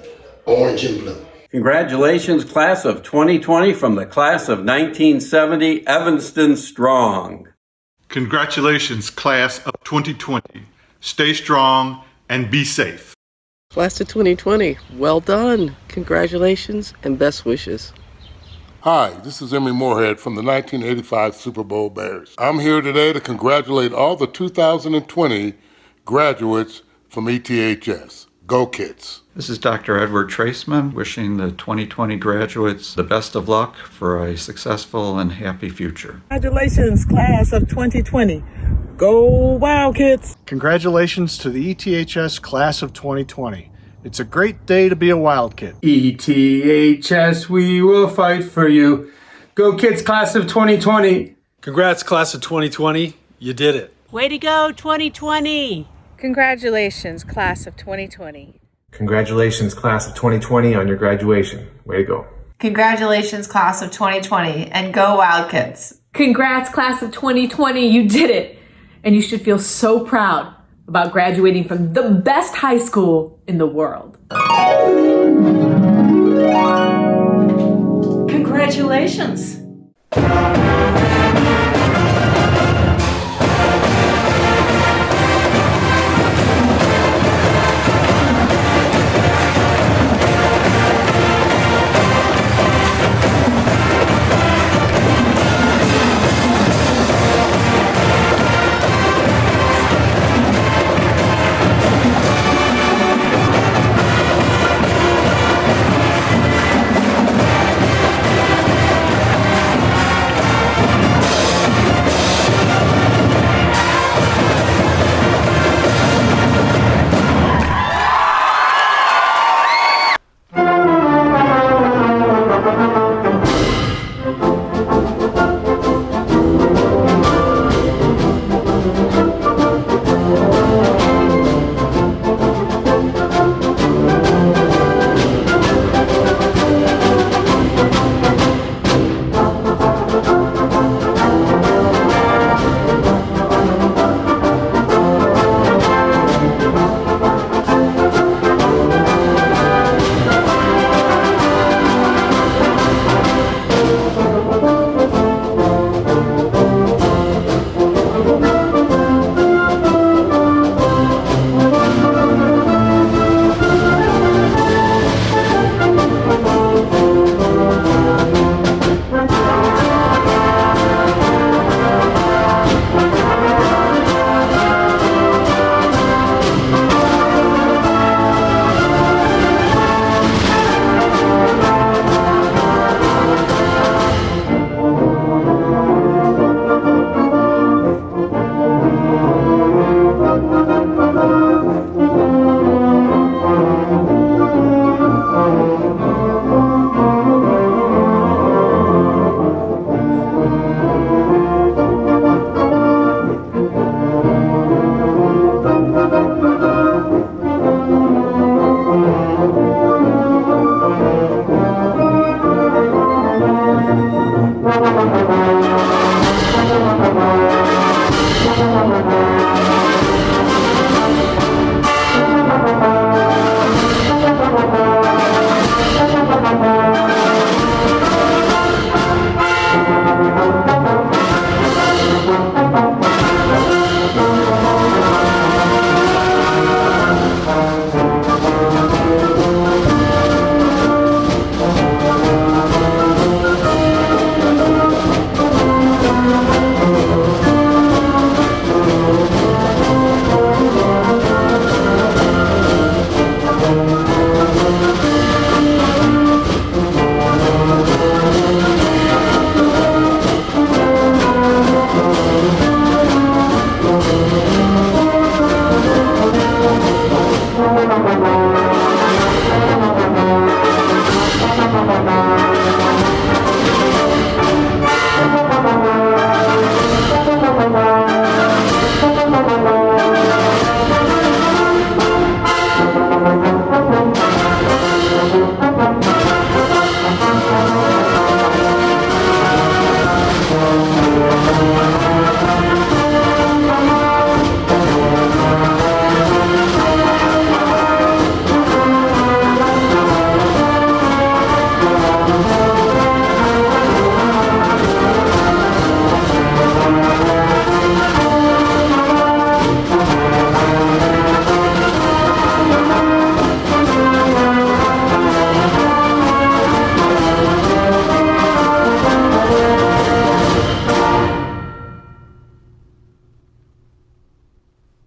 orange and blue. Congratulations, class of 2020 from the class of 1970, Evanston Strong. Congratulations, class of 2020. Stay strong and be safe. Class of 2020, well done. Congratulations and best wishes. Hi, this is Emory Moorhead from the 1985 Super Bowl Bears. I'm here today to congratulate all the 2020 graduates from ETHS. Go Kids. This is Dr. Edward Traceman, wishing the 2020 graduates the best of luck for a successful and happy future. Congratulations, class of 2020. Go Wildcats! Congratulations to the ETHS class of 2020. It's a great day to be a Wildcat. ETHS, we will fight for you. Go Kids, class of 2020. Congrats, class of 2020. You did it. Way to go, 2020. Congratulations, class of 2020. Congratulations, class of 2020, on your graduation. Way to go. Congratulations, class of 2020, and go Wildcats. Congrats, class of 2020. You did it. And you should feel so proud about graduating from the best high school in the world. Congratulations.